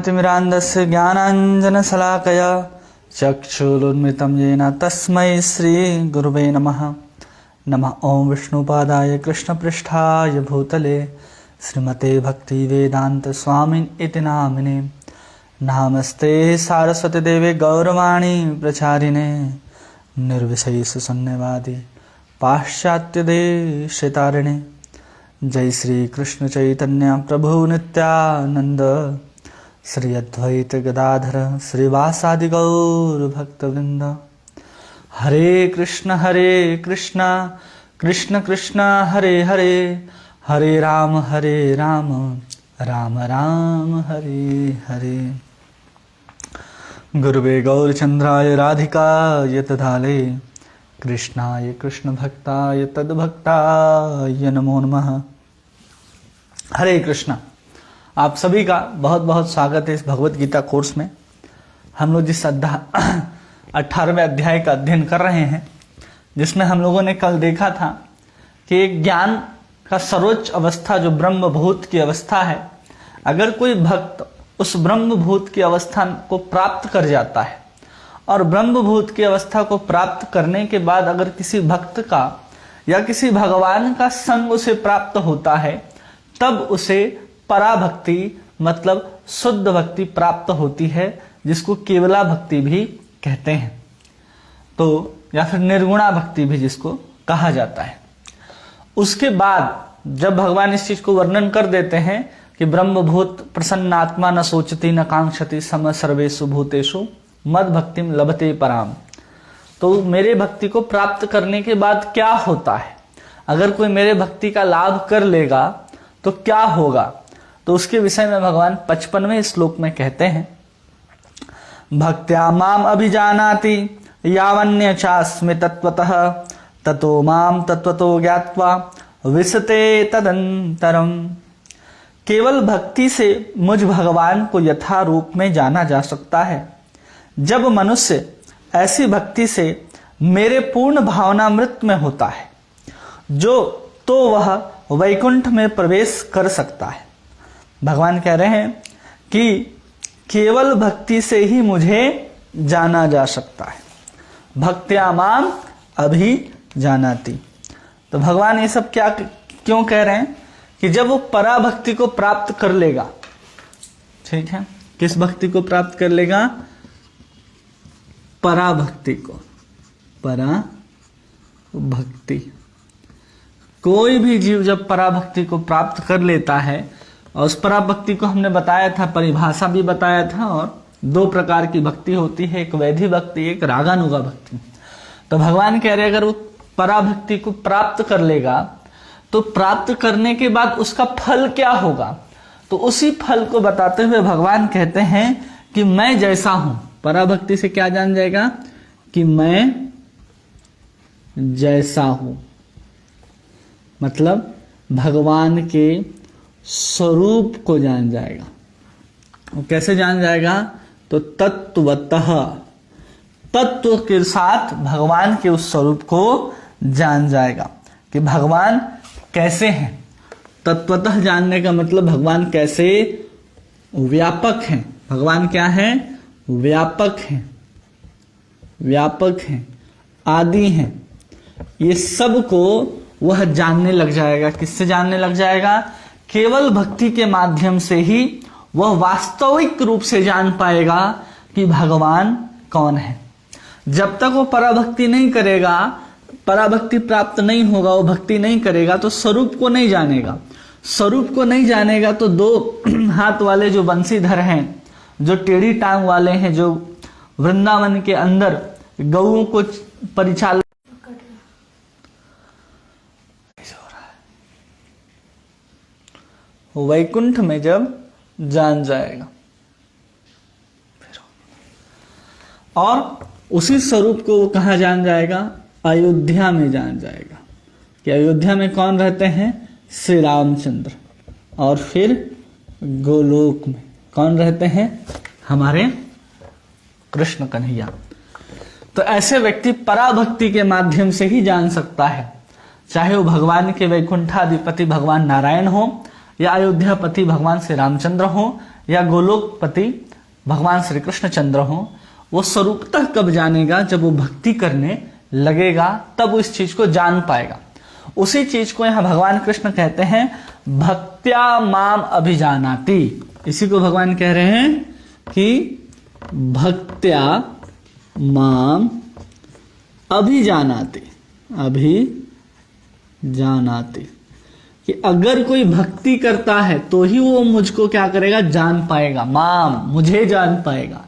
तिमिरान्धस्य ज्ञानाञ्जनशलाकया चक्षुरुन्मिलितं येन तस्मै श्रीगुरुवे नमः। नमः ॐ विष्णुपादाय कृष्णपृष्ठाय भूतले श्रीमते भक्तिवेदान्तस्वामिन् इति नामिने। नमस्ते सारस्वतीदेवे गौरवाणी प्रचारिणे निर्विशेषशून्यवादी पाश्चात्यदेशतारिणे। जय श्री कृष्ण चैतन्य प्रभु नित्यानंद श्री अद्वैत गदाधर श्रीवासादि गौर भक्तवृंद। हरे कृष्ण कृष्ण कृष्ण हरे हरे, हरे राम राम राम हरे हरे। गुरुवे गौरचंद्राय राधिकाय तदालये कृष्णाय कृष्ण भक्ताय तद्भक्ताय नमो नमः। हरे कृष्णा। आप सभी का बहुत बहुत स्वागत है इस भगवत गीता कोर्स में। हम लोग जिस 18वें अध्याय का अध्ययन कर रहे हैं, जिसमें हम लोगों ने कल देखा था कि एक ज्ञान का सर्वोच्च अवस्था जो ब्रह्मभूत की अवस्था है, अगर कोई भक्त उस ब्रह्मभूत की अवस्था को प्राप्त कर जाता है और ब्रह्मभूत की अवस्था को प्राप्त करने के बाद अगर किसी भक्त का या किसी भगवान का संग उसे प्राप्त होता है, तब उसे पराभक्ति मतलब शुद्ध भक्ति प्राप्त होती है, जिसको केवला भक्ति भी कहते हैं, तो या फिर निर्गुणा भक्ति भी जिसको कहा जाता है। उसके बाद जब भगवान इस चीज को वर्णन कर देते हैं कि ब्रह्मभूत प्रसन्नात्मा न सोचती न कांक्षति सम सर्वेषु भूतेषु मद भक्तिम लभते पराम, तो मेरे भक्ति को प्राप्त करने के बाद क्या होता है, अगर कोई मेरे भक्ति का लाभ कर लेगा तो क्या होगा, तो उसके विषय में भगवान 55वें श्लोक में कहते हैं, भक्त्या माम अभिजानाति यावन्य चास्मि तत्वतः ततो माम तत्वतो ज्ञात्वा विशते तदंतरम। केवल भक्ति से मुझ भगवान को यथा रूप में जाना जा सकता है। जब मनुष्य ऐसी भक्ति से मेरे पूर्ण भावनामृत में होता है, जो तो वह वैकुंठ में प्रवेश कर सकता है। भगवान कह रहे हैं कि केवल भक्ति से ही मुझे जाना जा सकता है। भक्त्या माम अभी जानाति। तो भगवान ये सब क्या क्यों कह रहे हैं कि जब वो पराभक्ति को प्राप्त कर लेगा, ठीक है, किस भक्ति को प्राप्त कर लेगा? पराभक्ति को। पराभक्ति, कोई भी जीव जब पराभक्ति को प्राप्त कर लेता है, और उस पराभक्ति को हमने बताया था, परिभाषा भी बताया था, और 2 प्रकार की भक्ति होती है, एक वैधि भक्ति, एक रागानुगा भक्ति। तो भगवान कह रहे अगर वो पराभक्ति को प्राप्त कर लेगा तो प्राप्त करने के बाद उसका फल क्या होगा, तो उसी फल को बताते हुए भगवान कहते हैं कि मैं जैसा हूं। पराभक्ति से क्या जान जाएगा कि मैं जैसा हूं, मतलब भगवान के स्वरूप को जान जाएगा। वो कैसे जान जाएगा? तो तत्वतः, तत्व के साथ भगवान के उस स्वरूप को जान जाएगा कि भगवान कैसे हैं। तत्वतः जानने का मतलब भगवान कैसे व्यापक हैं। भगवान क्या है? व्यापक हैं, व्यापक हैं, आदि हैं। ये सब को वह जानने लग जाएगा। किससे जानने लग जाएगा? केवल भक्ति के माध्यम से ही वह वास्तविक रूप से जान पाएगा कि भगवान कौन है। जब तक वो पराभक्ति नहीं करेगा, पराभक्ति प्राप्त नहीं होगा, वो भक्ति नहीं करेगा, तो स्वरूप को नहीं जानेगा। स्वरूप को नहीं जानेगा तो 2 हाथ वाले जो बंसीधर हैं, जो टेढ़ी टांग वाले हैं, जो वृंदावन के अंदर गौओं को परिचालन वैकुंठ में जब जान जाएगा, और उसी स्वरूप को वो कहाँ जान जाएगा? अयोध्या में जान जाएगा कि अयोध्या में कौन रहते हैं? श्री रामचंद्र। और फिर गोलोक में कौन रहते हैं? हमारे कृष्ण कन्हैया। तो ऐसे व्यक्ति पराभक्ति के माध्यम से ही जान सकता है, चाहे वो भगवान के वैकुंठाधिपति भगवान नारायण हो, या अयोध्यापति भगवान श्री रामचंद्र हो, या गोलोकपति भगवान श्री कृष्ण चंद्र हो, वो स्वरूपतः कब जानेगा? जब वो भक्ति करने लगेगा, तब वो इस चीज को जान पाएगा। उसी चीज को यहाँ भगवान कृष्ण कहते हैं भक्त्या माम अभिजानाति। इसी को भगवान कह रहे हैं कि भक्त्या माम अभिजानाति, अभिजानाति, कि अगर कोई भक्ति करता है तो ही वो मुझको क्या करेगा? जान पाएगा। माम, मुझे जान पाएगा।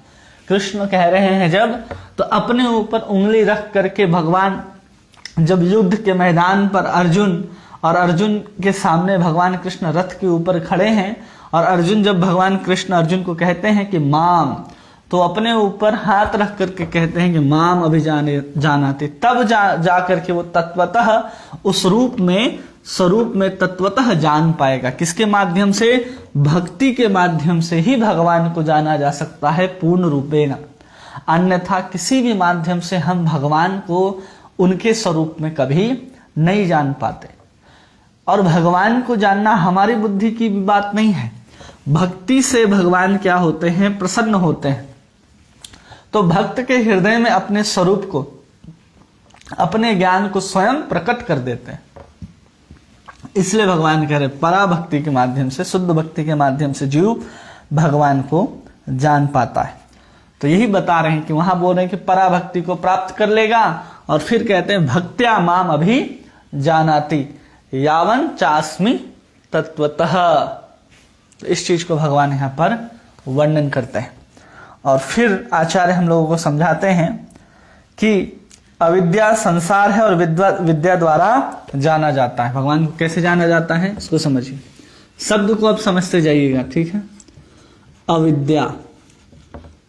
कृष्ण कह रहे हैं जब, तो अपने ऊपर उंगली रख करके भगवान जब युद्ध के मैदान पर अर्जुन के सामने भगवान कृष्ण रथ के ऊपर खड़े हैं, और अर्जुन जब भगवान कृष्ण अर्जुन को कहते हैं कि माम, तो अपने ऊपर हाथ रख करके कहते हैं कि माम अभिजानाति, तब जा करके वो तत्वतः उस स्वरूप में तत्वतः जान पाएगा। किसके माध्यम से? भक्ति के माध्यम से ही भगवान को जाना जा सकता है पूर्ण रूपेण। अन्यथा किसी भी माध्यम से हम भगवान को उनके स्वरूप में कभी नहीं जान पाते। और भगवान को जानना हमारी बुद्धि की भी बात नहीं है। भक्ति से भगवान क्या होते हैं? प्रसन्न होते हैं। तो भक्त के हृदय में अपने स्वरूप को, अपने ज्ञान को स्वयं प्रकट कर देते हैं। इसलिए भगवान कह रहे पराभक्ति के माध्यम से, शुद्ध भक्ति के माध्यम से जीव भगवान को जान पाता है। तो यही बता रहे हैं कि वहां बोल रहे हैं कि पराभक्ति को प्राप्त कर लेगा, और फिर कहते हैं भक्त्या माम अभी जानाति यावन चास्मि तत्वतः। तो इस चीज को भगवान यहां पर वर्णन करते हैं। और फिर आचार्य हम लोगों को समझाते हैं कि अविद्या संसार है और विद्या द्वारा जाना जाता है। भगवान को कैसे जाना जाता है इसको समझिए। शब्द को अब समझते जाइएगा, ठीक है।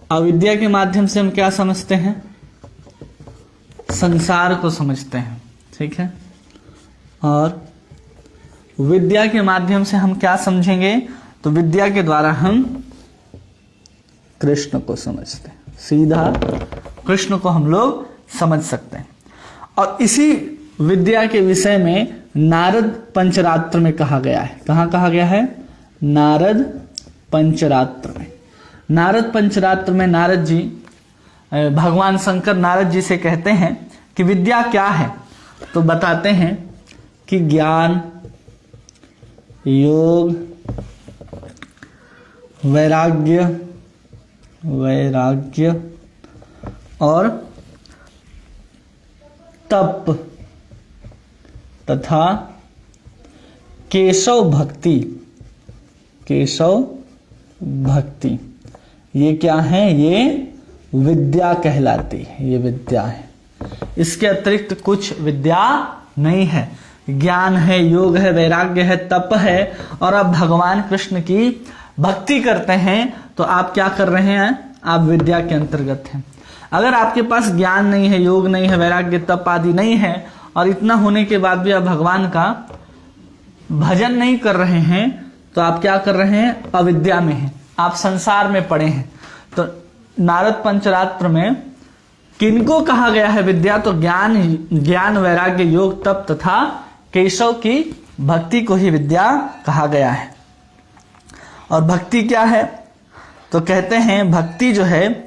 अविद्या के माध्यम से हम क्या समझते हैं? संसार को समझते हैं, ठीक है। और विद्या के माध्यम से हम क्या समझेंगे? तो विद्या के द्वारा हम कृष्ण को समझते हैं। सीधा कृष्ण को हम लोग समझ सकते हैं। और इसी विद्या के विषय में नारद पंचरात्र में कहा गया है। कहाँ कहा गया है? नारद पंचरात्र में। नारद पंचरात्र में नारद जी, भगवान शंकर नारद जी से कहते हैं कि विद्या क्या है? तो बताते हैं कि ज्ञान, योग, वैराग्य और तप तथा केशव भक्ति, ये क्या है? ये विद्या कहलाती है। ये विद्या है। इसके अतिरिक्त कुछ विद्या नहीं है। ज्ञान है, योग है, वैराग्य है, तप है। और आप भगवान कृष्ण की भक्ति करते हैं तो आप क्या कर रहे हैं? आप विद्या के अंतर्गत हैं। अगर आपके पास ज्ञान नहीं है, योग नहीं है, वैराग्य, तप आदि नहीं है, और इतना होने के बाद भी आप भगवान का भजन नहीं कर रहे हैं, तो आप क्या कर रहे हैं? अविद्या में हैं, आप संसार में पड़े हैं। तो नारद पंचरात्र में किनको कहा गया है विद्या? तो ज्ञान, वैराग्य, योग, तप तथा केशव की भक्ति को ही विद्या कहा गया है। और भक्ति क्या है? तो कहते हैं भक्ति जो है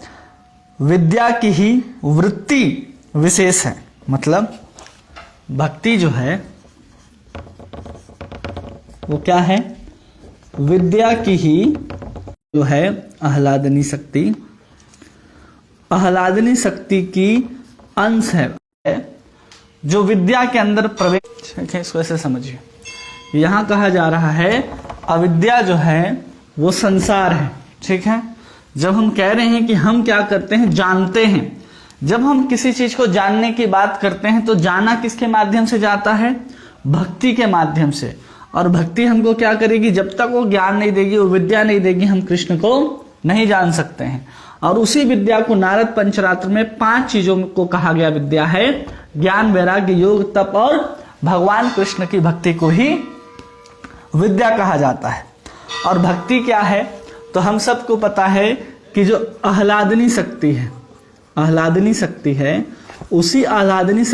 विद्या की ही वृत्ति विशेष है। मतलब भक्ति जो है वो क्या है? विद्या की ही जो है आह्लादनी शक्ति की अंश है, जो विद्या के अंदर प्रवेश। इसको ऐसे समझिए। यहां कहा जा रहा है अविद्या जो है वो संसार है, ठीक है। जब हम कह रहे हैं कि हम क्या करते हैं? जानते हैं। जब हम किसी चीज को जानने की बात करते हैं तो जाना किसके माध्यम से जाता है? भक्ति के माध्यम से। और भक्ति हमको क्या करेगी? जब तक वो ज्ञान नहीं देगी, वो विद्या नहीं देगी, हम कृष्ण को नहीं जान सकते हैं। और उसी विद्या को नारद पंचरात्र में 5 चीजों को कहा गया विद्या है। ज्ञान, वैराग्य, योग, तप और भगवान कृष्ण की भक्ति को ही विद्या कहा जाता है। और भक्ति क्या है? तो हम सबको पता है कि जो आह्लादनी शक्ति है, उसी आह्लादनी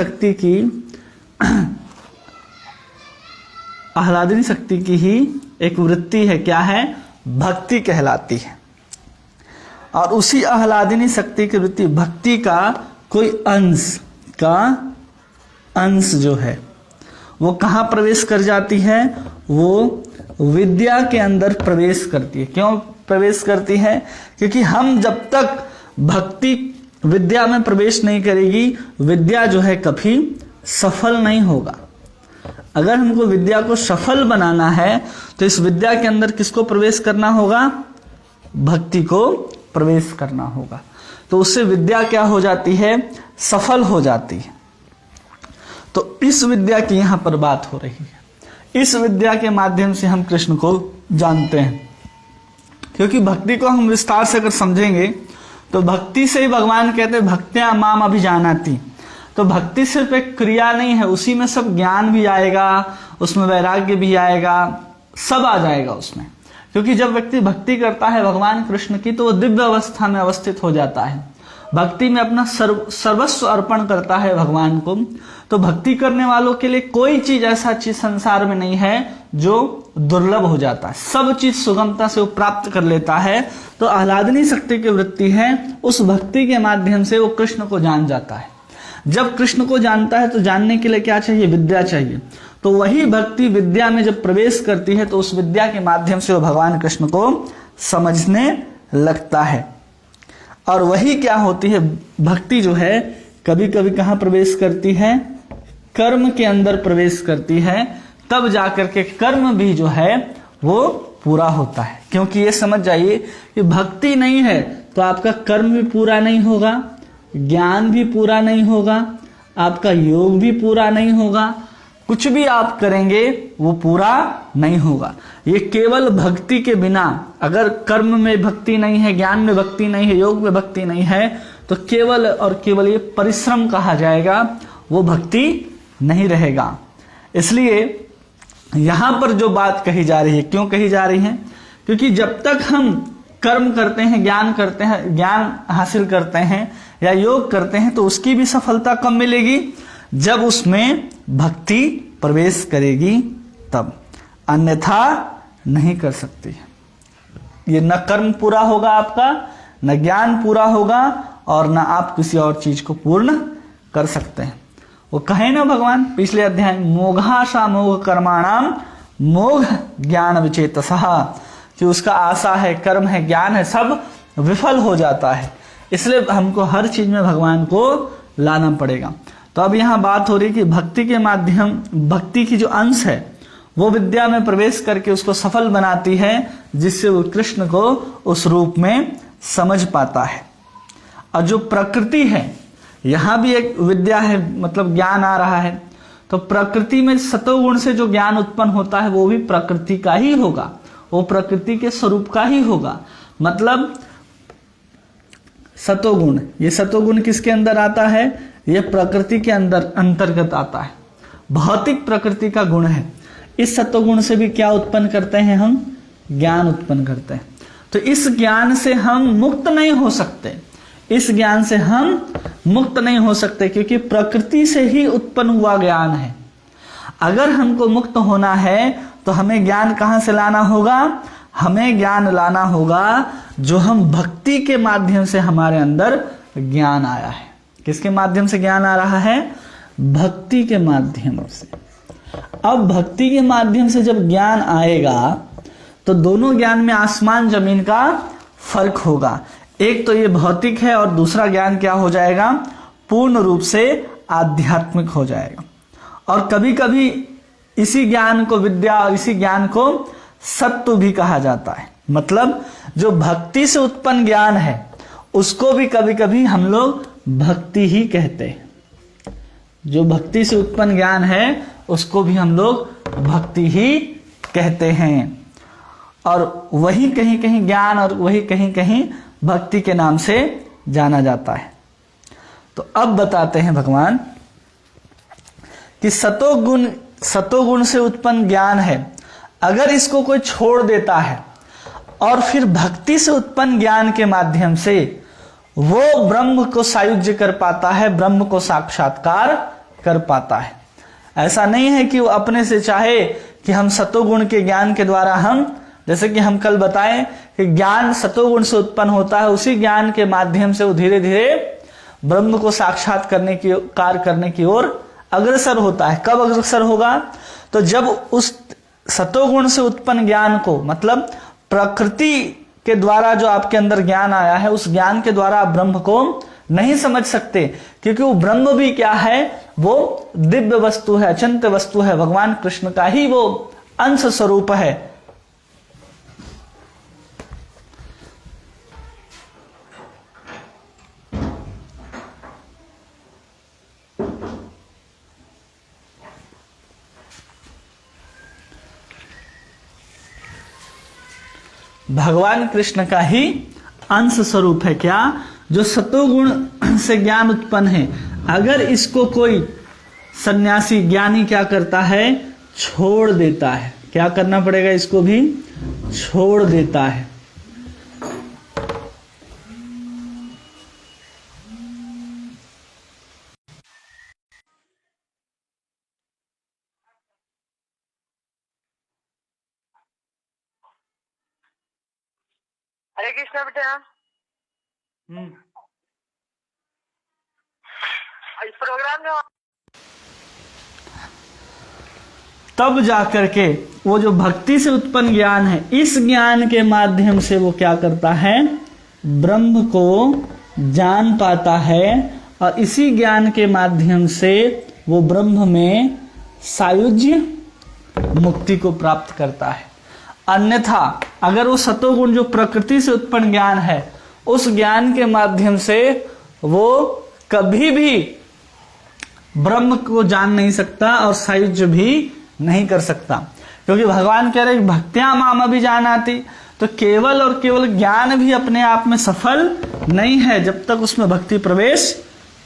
शक्ति की ही एक वृत्ति है। क्या है? भक्ति कहलाती है। और उसी आह्लादिनी शक्ति की वृत्ति, भक्ति का कोई अंश जो है वो कहाँ प्रवेश कर जाती है? वो विद्या के अंदर प्रवेश करती है। क्यों प्रवेश करती है? क्योंकि हम जब तक भक्ति विद्या में प्रवेश नहीं करेगी, विद्या जो है कभी सफल नहीं होगा। अगर हमको विद्या को सफल बनाना है तो इस विद्या के अंदर किसको प्रवेश करना होगा? भक्ति को प्रवेश करना होगा। तो उससे विद्या क्या हो जाती है? सफल हो जाती है। तो इस विद्या की यहां पर बात हो रही है। इस विद्या के माध्यम से हम कृष्ण को जानते हैं। क्योंकि भक्ति को हम विस्तार से अगर समझेंगे तो भक्ति से ही भगवान कहते हैं भक्त्या माम अभिजानाति। तो भक्ति सिर्फ एक क्रिया नहीं है, उसी में सब ज्ञान भी आएगा, उसमें वैराग्य भी आएगा, सब आ जाएगा उसमें। क्योंकि जब व्यक्ति भक्ति करता है भगवान कृष्ण की तो वो दिव्य अवस्था में अवस्थित हो जाता है। भक्ति में अपना सर्वस्व अर्पण करता है भगवान को। तो भक्ति करने वालों के लिए कोई चीज ऐसा चीज संसार में नहीं है जो दुर्लभ हो जाता है, सब चीज सुगमता से वो प्राप्त कर लेता है। तो आह्लादनी शक्ति की वृत्ति है, उस भक्ति के माध्यम से वो कृष्ण को जान जाता है। जब कृष्ण को जानता है तो जानने के लिए क्या चाहिए? विद्या चाहिए। तो वही भक्ति विद्या में जब प्रवेश करती है तो उस विद्या के माध्यम से वो भगवान कृष्ण को समझने लगता है। और वही क्या होती है? भक्ति जो है कभी कभी कहाँ प्रवेश करती है? कर्म के अंदर प्रवेश करती है। तब जाकर के कर्म भी जो है वो पूरा होता है। क्योंकि ये समझ जाइए कि भक्ति नहीं है तो आपका कर्म भी पूरा नहीं होगा, ज्ञान भी पूरा नहीं होगा, आपका योग भी पूरा नहीं होगा, कुछ भी आप करेंगे वो पूरा नहीं होगा। ये केवल भक्ति के बिना, अगर कर्म में भक्ति नहीं है, ज्ञान में भक्ति नहीं है, योग में भक्ति नहीं है, तो केवल और केवल ये परिश्रम कहा जाएगा, वो भक्ति नहीं रहेगा। इसलिए यहां पर जो बात कही जा रही है, क्यों कही जा रही है? क्योंकि जब तक हम कर्म करते हैं, ज्ञान करते हैं, ज्ञान हासिल करते हैं या योग करते हैं, तो उसकी भी सफलता कब मिलेगी? जब उसमें भक्ति प्रवेश करेगी तब, अन्यथा नहीं कर सकती। ये न कर्म पूरा होगा आपका, न ज्ञान पूरा होगा, और न आप किसी और चीज को पूर्ण कर सकते हैं। वो कहे ना भगवान पिछले अध्याय, मोघाशा मोघ कर्माणाम मोघ ज्ञान विचेतसः, कि उसका आशा है, कर्म है, ज्ञान है, सब विफल हो जाता है। इसलिए हमको हर चीज में भगवान को लाना पड़ेगा। तो अब यहां बात हो रही कि भक्ति के माध्यम, भक्ति की जो अंश है वो विद्या में प्रवेश करके उसको सफल बनाती है, जिससे वो कृष्ण को उस रूप में समझ पाता है। और जो प्रकृति है, यहां भी एक विद्या है, मतलब ज्ञान आ रहा है। तो प्रकृति में सतोगुण से जो ज्ञान उत्पन्न होता है वो भी प्रकृति का ही होगा, वो प्रकृति के स्वरूप का ही होगा। मतलब सतोगुण, ये सतोगुण किसके अंदर आता है? ये प्रकृति के अंदर अंतर्गत आता है, भौतिक प्रकृति का गुण है। इस सतोगुण से भी क्या उत्पन्न करते हैं हम? ज्ञान उत्पन्न करते हैं। तो इस ज्ञान से हम मुक्त नहीं हो सकते, इस ज्ञान से हम मुक्त नहीं हो सकते, क्योंकि प्रकृति से ही उत्पन्न हुआ ज्ञान है। अगर हमको मुक्त होना है तो हमें ज्ञान कहां से लाना होगा? हमें ज्ञान लाना होगा जो हम भक्ति के माध्यम से हमारे अंदर ज्ञान आया है। किसके माध्यम से ज्ञान आ रहा है? भक्ति के माध्यम से। अब भक्ति के माध्यम से जब ज्ञान आएगा तो दोनों ज्ञान में आसमान जमीन का फर्क होगा। एक तो ये भौतिक है और दूसरा ज्ञान क्या हो जाएगा? पूर्ण रूप से आध्यात्मिक हो जाएगा। और कभी कभी इसी ज्ञान को विद्या और इसी ज्ञान को सत्व भी कहा जाता है। मतलब जो भक्ति से उत्पन्न ज्ञान है उसको भी कभी कभी हम लोग भक्ति ही कहते हैं। जो भक्ति से उत्पन्न ज्ञान है उसको भी हम लोग भक्ति ही कहते हैं। और वही कहीं कहीं ज्ञान और वही कहीं कहीं भक्ति के नाम से जाना जाता है। तो अब बताते हैं भगवान कि सतोगुण से उत्पन्न ज्ञान है, अगर इसको कोई छोड़ देता है और फिर भक्ति से उत्पन्न ज्ञान के माध्यम से वो ब्रह्म को सायुज्य कर पाता है, ब्रह्म को साक्षात्कार कर पाता है। ऐसा नहीं है कि वो अपने से चाहे कि हम सतोगुण के ज्ञान के द्वारा हम जैसे कि हम कल बताएं कि ज्ञान सतोगुण से उत्पन्न होता है, उसी ज्ञान के माध्यम से वो धीरे धीरे ब्रह्म को साक्षात करने की ओर अग्रसर होता है। कब अग्रसर होगा? तो जब उस सतोगुण से उत्पन्न ज्ञान को, मतलब प्रकृति के द्वारा जो आपके अंदर ज्ञान आया है, उस ज्ञान के द्वारा आप ब्रह्म को नहीं समझ सकते, क्योंकि वो ब्रह्म भी क्या है? वो दिव्य वस्तु है, अचिंत्य वस्तु है, भगवान कृष्ण का ही वो अंश स्वरूप है। भगवान कृष्ण का ही अंश स्वरूप है क्या? जो सतोगुण से ज्ञान उत्पन्न है, अगर इसको कोई सन्यासी ज्ञानी क्या करता है? छोड़ देता है। क्या करना पड़ेगा? इसको भी छोड़ देता है। हरे कृष्णा बेटा। इस प्रोग्राम में तब जाकर के वो जो भक्ति से उत्पन्न ज्ञान है, इस ज्ञान के माध्यम से वो क्या करता है? ब्रह्म को जान पाता है, और इसी ज्ञान के माध्यम से वो ब्रह्म में सायुज्य मुक्ति को प्राप्त करता है। अन्यथा अगर वो सतोगुण जो प्रकृति से उत्पन्न ज्ञान है, उस ज्ञान के माध्यम से वो कभी भी ब्रह्म को जान नहीं सकता और सायुज्य भी नहीं कर सकता, क्योंकि भगवान कह रहे भक्त्या माम अभिजानाति। तो केवल और केवल ज्ञान भी अपने आप में सफल नहीं है जब तक उसमें भक्ति प्रवेश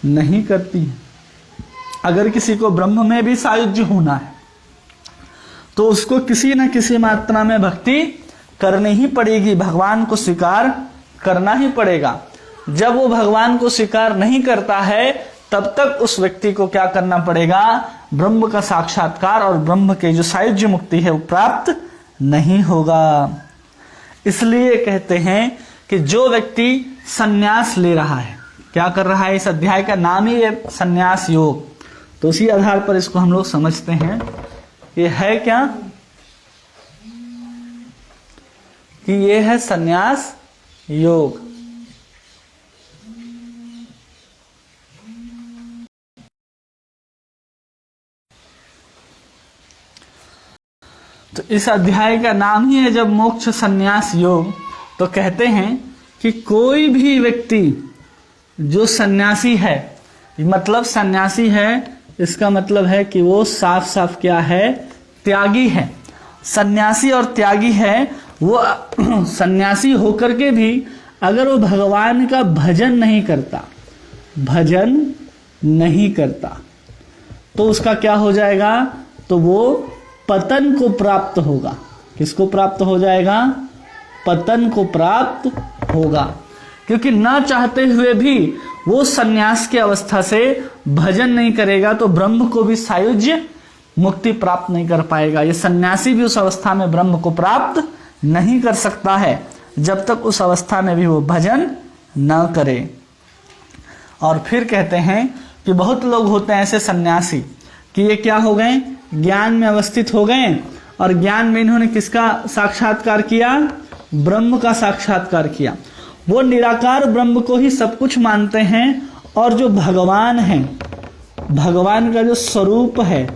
नहीं करती है। अगर किसी को ब्रह्म में भी सायुज्य होना है तो उसको किसी न किसी मात्रा में भक्ति करनी ही पड़ेगी, भगवान को स्वीकार करना ही पड़ेगा। जब वो भगवान को स्वीकार नहीं करता है तब तक उस व्यक्ति को क्या करना पड़ेगा? ब्रह्म का साक्षात्कार और ब्रह्म के जो सायुज्य मुक्ति है वो प्राप्त नहीं होगा। इसलिए कहते हैं कि जो व्यक्ति सन्यास ले रहा है, क्या कर रहा है? इस अध्याय का नाम ही है सन्यास योग, तो उसी आधार पर इसको हम लोग समझते हैं। ये है क्या? कि ये है सन्यास योग। तो इस अध्याय का नाम ही है जब मोक्ष सन्यास योग। तो कहते हैं कि कोई भी व्यक्ति जो सन्यासी है, मतलब सन्यासी है इसका मतलब है कि वो साफ साफ क्या है? त्यागी है। सन्यासी और त्यागी है। वो सन्यासी होकर के भी अगर वो भगवान का भजन नहीं करता तो उसका क्या हो जाएगा? तो वो पतन को प्राप्त होगा। किसको प्राप्त हो जाएगा? पतन को प्राप्त होगा, क्योंकि न चाहते हुए भी वो सन्यास की अवस्था से भजन नहीं करेगा तो ब्रह्म को भी सायुज्य मुक्ति प्राप्त नहीं कर पाएगा। ये सन्यासी भी उस अवस्था में ब्रह्म को प्राप्त नहीं कर सकता है जब तक उस अवस्था में भी वो भजन न करे। और फिर कहते हैं कि बहुत लोग होते हैं ऐसे सन्यासी कि ये क्या हो गए? ज्ञान में अवस्थित हो गए, और ज्ञान में इन्होंने किसका साक्षात्कार किया? ब्रह्म का साक्षात्कार किया। वो निराकार ब्रह्म को ही सब कुछ मानते हैं, और जो भगवान है, भगवान का जो स्वरूप है,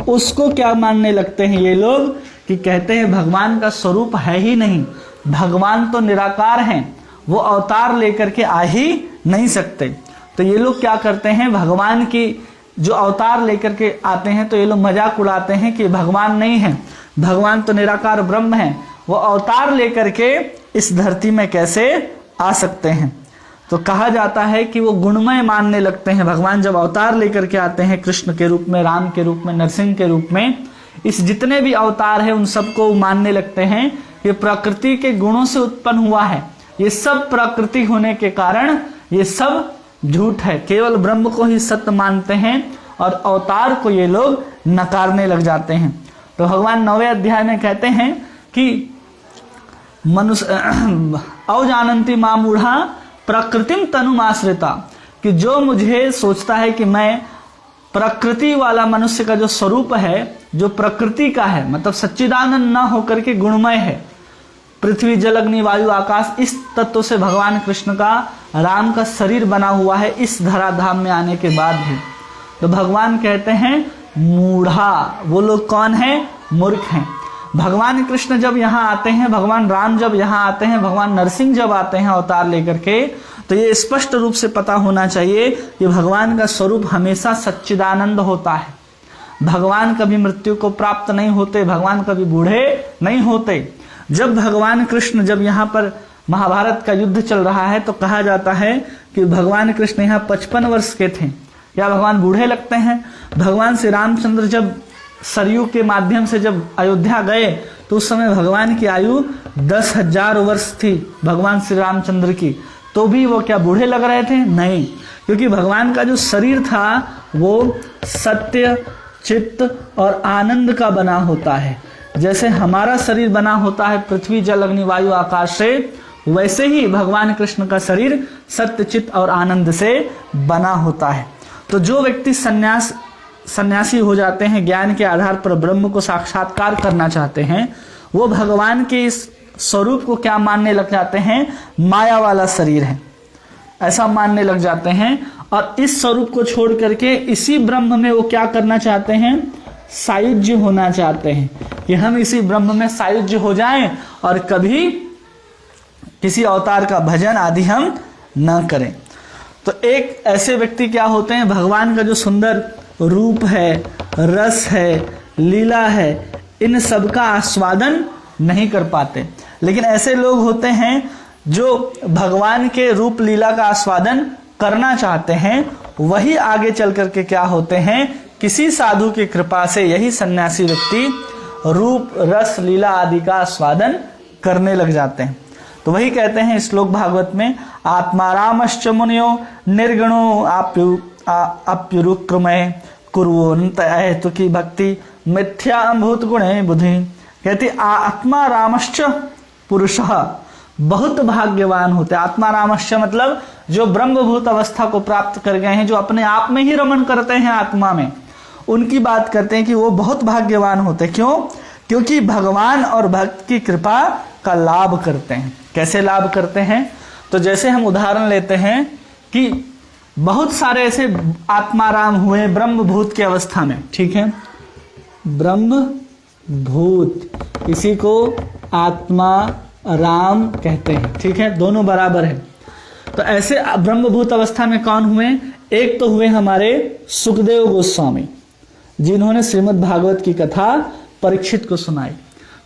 उसको क्या मानने लगते हैं ये लोग? कि कहते हैं भगवान का स्वरूप है ही नहीं, भगवान तो निराकार हैं, वो अवतार लेकर के आ ही नहीं सकते। तो ये लोग क्या करते हैं? भगवान की जो अवतार लेकर के आते हैं तो ये लोग मजाक उड़ाते हैं कि भगवान नहीं है, भगवान तो निराकार ब्रह्म है, वो अवतार लेकर के इस धरती में कैसे आ सकते हैं? तो कहा जाता है कि वो गुणमय मानने लगते हैं। भगवान जब अवतार लेकर के आते हैं, कृष्ण के रूप में, राम के रूप में, नरसिंह के रूप में, इस जितने भी अवतार हैं उन सबको मानने लगते हैं ये प्रकृति के गुणों से उत्पन्न हुआ है, ये सब प्रकृति होने के कारण ये सब झूठ है। केवल ब्रह्म को ही सत्य मानते हैं और अवतार को ये लोग नकारने लग जाते हैं। तो भगवान 9वें अध्याय में कहते हैं कि मनुष्य अवजानन्ति मामूढ़ा प्रकृतिम तनुमाश्रिता, कि जो मुझे सोचता है कि मैं प्रकृति वाला मनुष्य का जो स्वरूप है, जो प्रकृति का है, मतलब सच्चिदानंद न होकर के गुणमय है, पृथ्वी जल अग्नि वायु आकाश, इस तत्व से भगवान कृष्ण का, राम का शरीर बना हुआ है इस धराधाम में आने के बाद भी। तो भगवान कहते हैं मूढ़ा, वो लोग कौन है? मूर्ख हैं। भगवान कृष्ण जब यहाँ आते हैं, भगवान राम जब यहाँ आते हैं, भगवान नरसिंह जब आते हैं अवतार लेकर के, तो ये स्पष्ट रूप से पता होना चाहिए कि भगवान का स्वरूप हमेशा सच्चिदानंद होता है। भगवान कभी मृत्यु को प्राप्त नहीं होते, भगवान कभी बूढ़े नहीं होते। जब भगवान कृष्ण, जब यहाँ पर महाभारत का युद्ध चल रहा है, तो कहा जाता है कि भगवान कृष्ण यहाँ 55 वर्ष के थे। या भगवान बूढ़े लगते हैं? भगवान श्री रामचंद्र जब सरयू के माध्यम से जब अयोध्या गए, तो उस समय भगवान की आयु 10,000 वर्ष थी भगवान श्री रामचंद्र की। तो भी वो क्या बूढ़े लग रहे थे? नहीं, क्योंकि भगवान का जो शरीर था वो सत्य, चित्त और आनंद का बना होता है। जैसे हमारा शरीर बना होता है पृथ्वी जल अग्नि वायु आकाश से, वैसे ही भगवान कृष्ण का शरीर सत्य, चित्त और आनंद से बना होता है। तो जो व्यक्ति सन्यासी हो जाते हैं, ज्ञान के आधार पर ब्रह्म को साक्षात्कार करना चाहते हैं, वो भगवान के इस स्वरूप को क्या मानने लग जाते हैं? माया वाला शरीर है, ऐसा मानने लग जाते हैं। और इस स्वरूप को छोड़ करके इसी ब्रह्म में वो क्या करना चाहते हैं? सायुज्य होना चाहते हैं, कि हम इसी ब्रह्म में सायुज्य हो जाएं और कभी किसी अवतार का भजन आदि हम न करें। तो एक ऐसे व्यक्ति क्या होते हैं? भगवान का जो सुंदर रूप है, रस है, लीला है, इन सब का आस्वादन नहीं कर पाते। लेकिन ऐसे लोग होते हैं जो भगवान के रूप लीला का आस्वादन करना चाहते हैं, वही आगे चल करके क्या होते हैं? किसी साधु की कृपा से यही सन्यासी व्यक्ति रूप रस लीला आदि का आस्वादन करने लग जाते हैं। तो वही कहते हैं श्लोक भागवत में, आत्मारामश्च मुनियो निर्गुणो अप्युरुक्रमय कुर्वन्त अहेतुकी भक्ति मिथ्या भूत गुणे बुद्धि। कहते आत्मा रामश्च पुरुषः, बहुत भाग्यवान होते। आत्मा रामश्च मतलब जो ब्रह्मभूत अवस्था को प्राप्त कर गए हैं, जो अपने आप में ही रमण करते हैं आत्मा में, उनकी बात करते हैं कि वो बहुत भाग्यवान होते। क्यों? क्योंकि भगवान और भक्त की कृपा का लाभ करते हैं। कैसे लाभ करते हैं? तो जैसे हम उदाहरण लेते हैं कि बहुत सारे ऐसे आत्माराम हुए ब्रह्मभूत की अवस्था में, ठीक है, ब्रह्मभूत, इसी को आत्मा राम कहते हैं, ठीक है, दोनों बराबर है। तो ऐसे ब्रह्मभूत अवस्था में कौन हुए? एक तो हुए हमारे सुखदेव गोस्वामी, जिन्होंने श्रीमद् भागवत की कथा परीक्षित को सुनाई।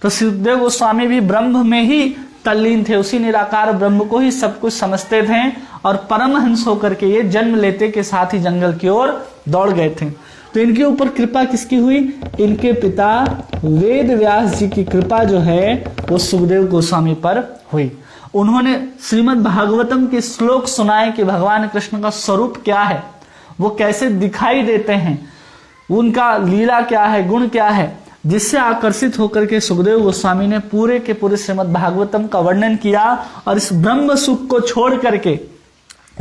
तो सुखदेव गोस्वामी भी ब्रह्म में ही तल्लीन थे, उसी निराकार ब्रह्म को ही सब कुछ समझते थे, और परमहंस होकर के ये जन्म लेते के साथ ही जंगल की ओर दौड़ गए थे। तो इनके ऊपर कृपा किसकी हुई? इनके पिता वेद व्यास जी की कृपा जो है वो सुखदेव गोस्वामी पर हुई। उन्होंने श्रीमद् भागवतम के श्लोक सुनाए कि भगवान कृष्ण का स्वरूप क्या है, वो कैसे दिखाई देते हैं, उनका लीला क्या है, गुण क्या है, जिससे आकर्षित होकर के सुखदेव गोस्वामी ने पूरे के पूरे श्रीमद् भागवतम का वर्णन किया। और इस ब्रह्म सुख को छोड़ करके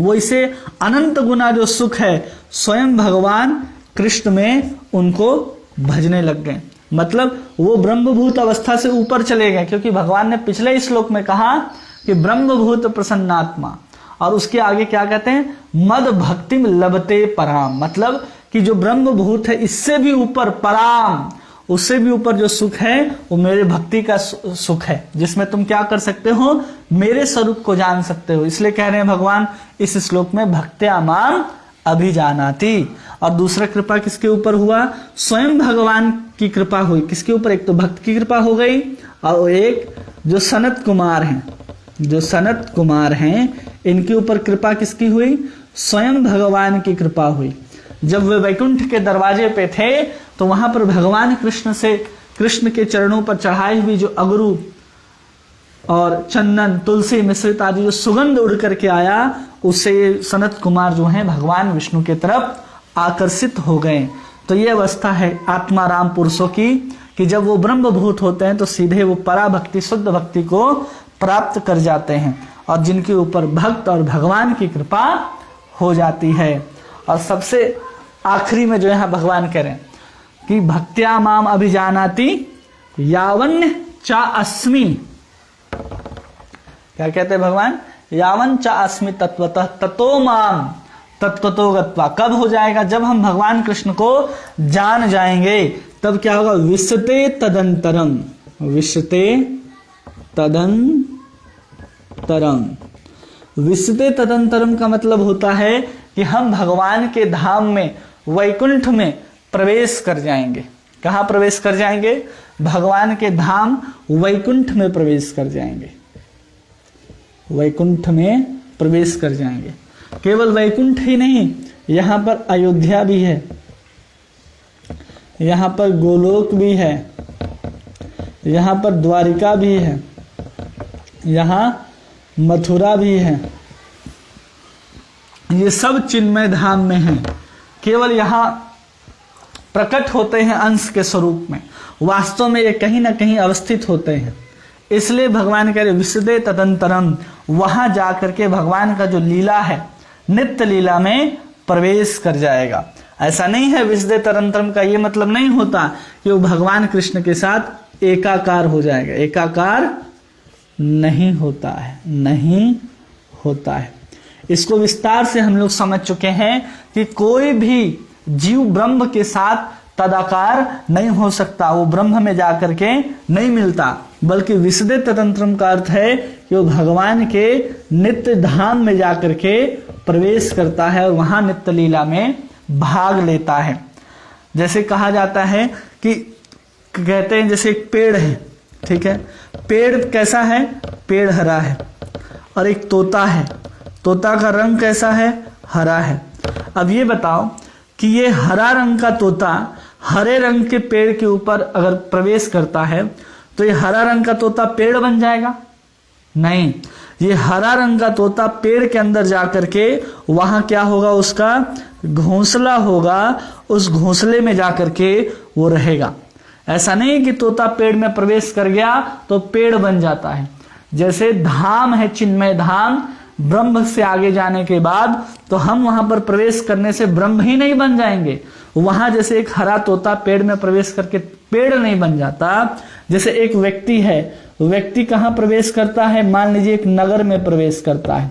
वो इसे अनंत गुना जो सुख है स्वयं भगवान कृष्ण में उनको भजने लग गए। मतलब वो ब्रह्मभूत अवस्था से ऊपर चले गए, क्योंकि भगवान ने पिछले श्लोक में कहा कि ब्रह्मभूत प्रसन्नात्मा, और उसके आगे क्या कहते हैं? मद भक्तिम लभते पराम, मतलब कि जो ब्रह्मभूत है इससे भी ऊपर पराम, उससे भी ऊपर जो सुख है वो मेरे भक्ति का सुख है, जिसमें तुम क्या कर सकते हो? मेरे स्वरूप को जान सकते हो। इसलिए कह रहे हैं भगवान इस श्लोक में भक्त्या माम अभिजानाति। और दूसरा कृपा किसके ऊपर हुआ? स्वयं भगवान की कृपा हुई। किसके ऊपर? एक तो भक्त की कृपा हो गई, और एक जो सनत कुमार हैं, जो सनत कुमार हैं, इनके ऊपर कृपा किसकी हुई? स्वयं भगवान की कृपा हुई। जब वे वैकुंठ के दरवाजे पे थे तो वहां पर भगवान कृष्ण के चरणों पर चढ़ाई हुई जो अगरू और चंदन तुलसी मिश्रित आदि जो सुगंध उड़ करके आया, उससे सनत कुमार जो हैं भगवान विष्णु के तरफ आकर्षित हो गए। तो ये अवस्था है आत्माराम पुरुषों की, कि जब वो ब्रह्मभूत होते हैं तो सीधे वो पराभक्ति शुद्ध भक्ति को प्राप्त कर जाते हैं और जिनके ऊपर भक्त और भगवान की कृपा हो जाती है। और सबसे आखिरी में जो यहाँ भगवान कह रहे हैं कि भक्त्या माम अभिजानाति यावन्य चा अस्मि। क्या कहते हैं भगवान? यावन चा अस्मि तत्वतः ततो माम तत्वतो गत्वा। कब हो जाएगा? जब हम भगवान कृष्ण को जान जाएंगे तब क्या होगा? विशते तदंतरम। विशते तदंतरम। विशते तदंतरम का मतलब होता है कि हम भगवान के धाम में, वैकुंठ में प्रवेश कर जाएंगे। कहाँ प्रवेश कर जाएंगे? भगवान के धाम वैकुंठ में प्रवेश कर जाएंगे। वैकुंठ में प्रवेश कर जाएंगे। केवल वैकुंठ ही नहीं, यहाँ पर अयोध्या भी है, यहाँ पर गोलोक भी है, यहाँ पर द्वारिका भी है, यहाँ मथुरा भी है। ये सब चिन्मय धाम में है। केवल यहाँ प्रकट होते हैं अंश के स्वरूप में, वास्तव में ये कहीं ना कहीं अवस्थित होते हैं। इसलिए भगवान कह रहे विशदे तदंतरम, वहां जाकर के भगवान का जो लीला है नित्य लीला में प्रवेश कर जाएगा। ऐसा नहीं है विशदे तदंतरम का ये मतलब नहीं होता कि वो भगवान कृष्ण के साथ एकाकार हो जाएगा। एकाकार नहीं होता है, नहीं होता है। इसको विस्तार से हम लोग समझ चुके हैं कि कोई भी जीव ब्रह्म के साथ तदाकार नहीं हो सकता, वो ब्रह्म में जाकर के नहीं मिलता। बल्कि विशदे तदंतरम का अर्थ है कि वो भगवान के नित्य धाम में जाकर के प्रवेश करता है और वहां नित्य लीला में भाग लेता है। जैसे कहा जाता है कि कहते हैं जैसे एक पेड़ है, ठीक है, पेड़ कैसा है? पेड़ हरा है। और एक तोता है, तोता का रंग कैसा है? हरा है। अब ये बताओ कि ये हरा रंग का तोता हरे रंग के पेड़ के ऊपर अगर प्रवेश करता है तो ये हरा रंग का तोता पेड़ बन जाएगा? नहीं, ये हरा रंग का तोता पेड़ के अंदर जाकर के वहां क्या होगा? उसका घोंसला होगा, उस घोंसले में जाकर के वो रहेगा। ऐसा नहीं कि तोता पेड़ में प्रवेश कर गया तो पेड़ बन जाता है। जैसे धाम है चिन्मय धाम, ब्रह्म से आगे जाने के बाद तो हम वहां पर प्रवेश करने से ब्रह्म ही नहीं बन जाएंगे। वहां जैसे एक हरा तोता पेड़ में प्रवेश करके पेड़ नहीं बन जाता, जैसे एक व्यक्ति है, व्यक्ति कहाँ प्रवेश करता है? मान लीजिए एक नगर में प्रवेश करता है,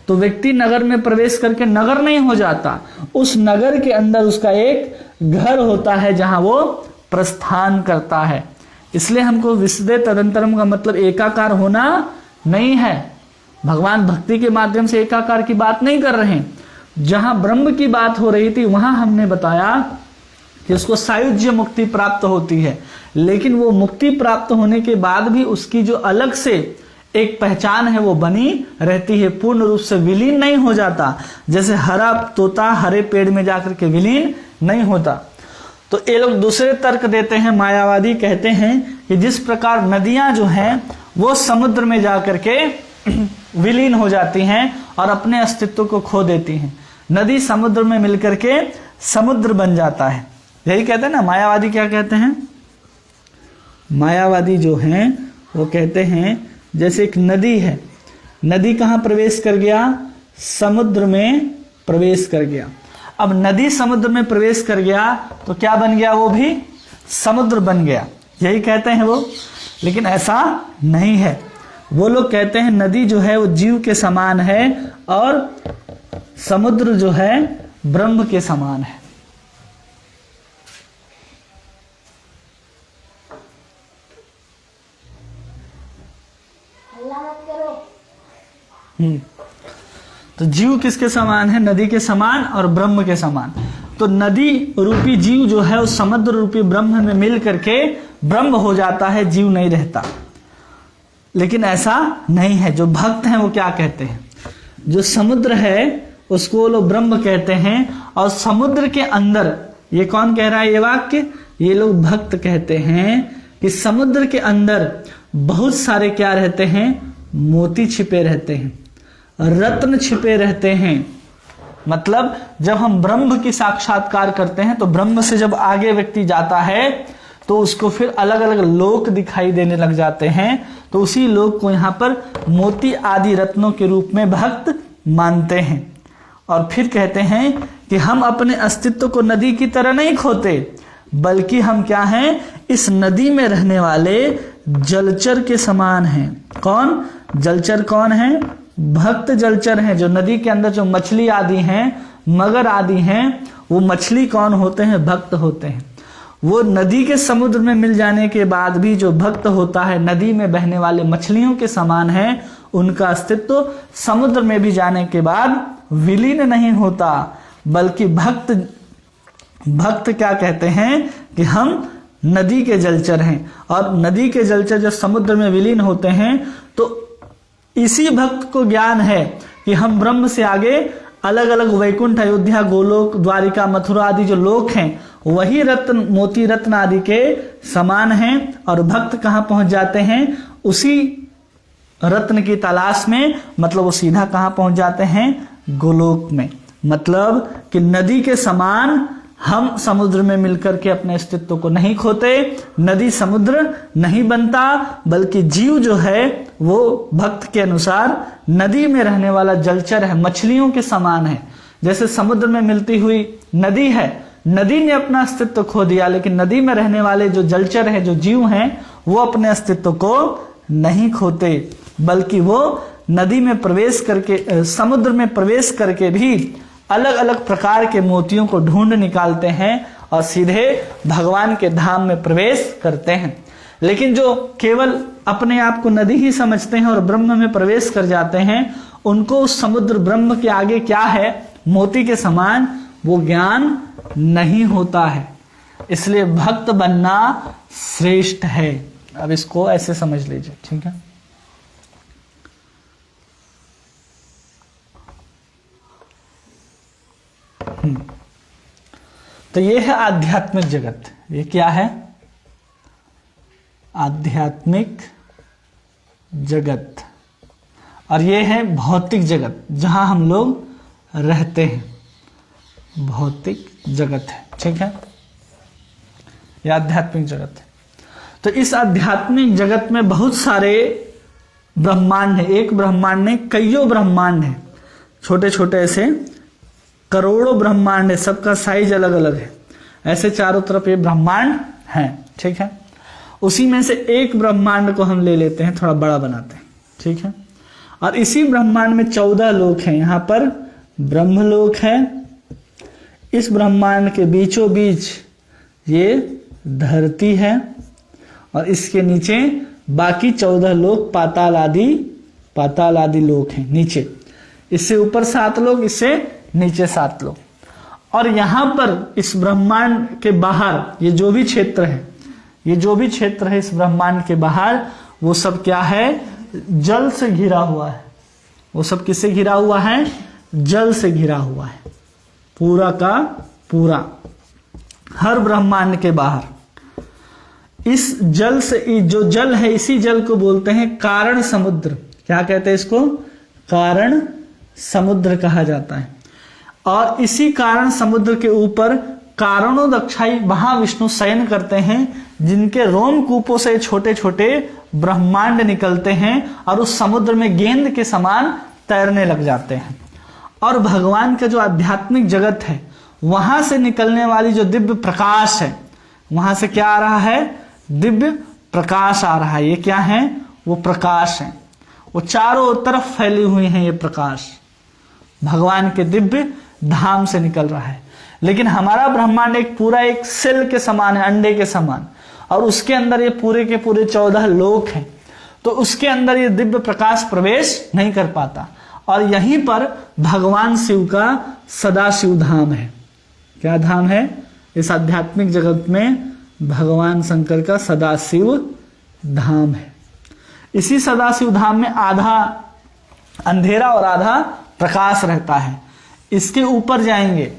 तो व्यक्ति नगर में प्रवेश करके नगर नहीं हो जाता, उस नगर के अंदर उसका एक घर होता है जहां वो प्रस्थान करता है। इसलिए हमको विशदे तदंतरम का मतलब एकाकार होना नहीं है। भगवान भक्ति के माध्यम से एकाकार की बात नहीं कर रहे हैं। जहां ब्रह्म की बात हो रही थी वहां हमने बताया कि उसको सायुज्य मुक्ति प्राप्त होती है, लेकिन वो मुक्ति प्राप्त होने के बाद भी उसकी जो अलग से एक पहचान है वो बनी रहती है, पूर्ण रूप से विलीन नहीं हो जाता। जैसे हरा तोता हरे पेड़ में जाकर के विलीन नहीं होता। तो ये लोग दूसरे तर्क देते हैं, मायावादी कहते हैं कि जिस प्रकार नदियां जो हैं वो समुद्र में जाकर के विलीन हो जाती हैं और अपने अस्तित्व को खो देती हैं, नदी समुद्र में मिलकर के समुद्र बन जाता है। यही कहते हैं ना मायावादी। क्या कहते हैं? मायावादी जो हैं वो कहते हैं जैसे एक नदी है, नदी कहाँ प्रवेश कर गया? समुद्र में प्रवेश कर गया। अब नदी समुद्र में प्रवेश कर गया तो क्या बन गया? वो भी समुद्र बन गया। यही कहते हैं वो, लेकिन ऐसा नहीं है। वो लोग कहते हैं नदी जो है वो जीव के समान है और समुद्र जो है ब्रह्म के समान है। तो जीव किसके समान है? नदी के समान और ब्रह्म के समान। तो नदी रूपी जीव जो है उस समुद्र रूपी ब्रह्म में मिल करके ब्रह्म हो जाता है, जीव नहीं रहता। लेकिन ऐसा नहीं है। जो भक्त हैं वो क्या कहते हैं? जो समुद्र है उसको लोग ब्रह्म कहते हैं, और समुद्र के अंदर, ये कौन कह रहा है ये वाक्य? ये लोग भक्त कहते हैं कि समुद्र के अंदर बहुत सारे क्या रहते हैं? मोती छिपे रहते हैं, रत्न छिपे रहते हैं। मतलब जब हम ब्रह्म की साक्षात्कार करते हैं तो ब्रह्म से जब आगे व्यक्ति जाता है तो उसको फिर अलग अलग लोक दिखाई देने लग जाते हैं। तो उसी लोक को यहाँ पर मोती आदि रत्नों के रूप में भक्त मानते हैं। और फिर कहते हैं कि हम अपने अस्तित्व को नदी की तरह नहीं खोते, बल्कि हम क्या हैं, इस नदी में रहने वाले जलचर के समान हैं। कौन जलचर? कौन है? भक्त जलचर हैं। जो नदी के अंदर जो मछली आदि हैं, मगर आदि हैं, वो मछली कौन होते हैं? भक्त होते हैं। वो नदी के समुद्र में मिल जाने के बाद भी जो भक्त होता है, नदी में बहने वाले मछलियों के समान है। उनका अस्तित्व समुद्र में भी जाने के बाद विलीन नहीं होता, बल्कि भक्त क्या कहते हैं कि हम नदी के जलचर हैं। और नदी के जलचर जब समुद्र में विलीन होते हैं तो इसी भक्त को ज्ञान है कि हम ब्रह्म से आगे अलग अलग वैकुंठ, अयोध्या, गोलोक, द्वारिका, मथुरा आदि जो लोक हैं, वही रत्न, मोती रत्न आदि के समान हैं। और भक्त कहाँ पहुंच जाते हैं? उसी रत्न की तलाश में। मतलब वो सीधा कहाँ पहुंच जाते हैं? गोलोक में। मतलब कि नदी के समान हम समुद्र में मिलकर के अपने अस्तित्व को नहीं खोते, नदी समुद्र नहीं बनता, बल्कि जीव जो है वो भक्त के अनुसार नदी में रहने वाला जलचर है, मछलियों के समान है। जैसे समुद्र में मिलती हुई नदी है, नदी ने अपना अस्तित्व खो दिया, लेकिन नदी में रहने वाले जो जलचर है, जो जीव हैं, वो अपने अस्तित्व को नहीं खोते, बल्कि वो नदी में प्रवेश करके, समुद्र में प्रवेश करके भी अलग अलग प्रकार के मोतियों को ढूंढ निकालते हैं और सीधे भगवान के धाम में प्रवेश करते हैं। लेकिन जो केवल अपने आप को नदी ही समझते हैं और ब्रह्म में प्रवेश कर जाते हैं, उनको उस समुद्र ब्रह्म के आगे क्या है, मोती के समान, वो ज्ञान नहीं होता है। इसलिए भक्त बनना श्रेष्ठ है। अब इसको ऐसे समझ लीजिए, ठीक है। तो ये है आध्यात्मिक जगत। ये क्या है? आध्यात्मिक जगत। और ये है भौतिक जगत, जहां हम लोग रहते हैं। भौतिक जगत है, ठीक है। यह आध्यात्मिक जगत है। तो इस आध्यात्मिक जगत में बहुत सारे ब्रह्मांड है। एक ब्रह्मांड नहीं, कईयों ब्रह्मांड है। छोटे छोटे ऐसे करोड़ों ब्रह्मांड है, सबका साइज अलग अलग है। ऐसे चारों तरफ ये ब्रह्मांड हैं, ठीक है। उसी में से एक ब्रह्मांड को हम ले लेते हैं, थोड़ा बड़ा बनाते हैं, ठीक है। और इसी ब्रह्मांड में 14 लोक हैं। यहाँ पर ब्रह्मलोक है। इस ब्रह्मांड के बीचों बीच ये धरती है और इसके नीचे बाकी 14 लोक पाताल आदि लोक हैं नीचे। इससे ऊपर 7 लोक, इससे नीचे 7 लोक। और यहां पर इस ब्रह्मांड के बाहर ये जो भी क्षेत्र है, इस ब्रह्मांड के बाहर, वो सब क्या है? जल से घिरा हुआ है। वो सब किससे घिरा हुआ है? जल से घिरा हुआ है, पूरा का पूरा। हर ब्रह्मांड के बाहर इस जल से, जो जल है, इसी जल को बोलते हैं कारण समुद्र। क्या कहते हैं इसको? कारण समुद्र कहा जाता है। और इसी कारण समुद्र के ऊपर कारणोदक्षाई महाविष्णु शयन करते हैं, जिनके रोमकूपों से छोटे छोटे ब्रह्मांड निकलते हैं और उस समुद्र में गेंद के समान तैरने लग जाते हैं। और भगवान का जो आध्यात्मिक जगत है, वहां से निकलने वाली जो दिव्य प्रकाश है, वहां से क्या आ रहा है? दिव्य प्रकाश आ रहा है। ये क्या है? वो प्रकाश है। वो चारों तरफ फैली हुई है। ये प्रकाश भगवान के दिव्य धाम से निकल रहा है। लेकिन हमारा ब्रह्मांड एक पूरा एक सेल के समान है, अंडे के समान, और उसके अंदर ये पूरे के पूरे 14 लोक हैं। तो उसके अंदर ये दिव्य प्रकाश प्रवेश नहीं कर पाता। और यहीं पर भगवान शिव का सदाशिव धाम है। क्या धाम है? इस आध्यात्मिक जगत में भगवान शंकर का सदाशिव धाम है। इसी सदाशिव धाम में आधा अंधेरा और आधा प्रकाश रहता है। इसके ऊपर जाएंगे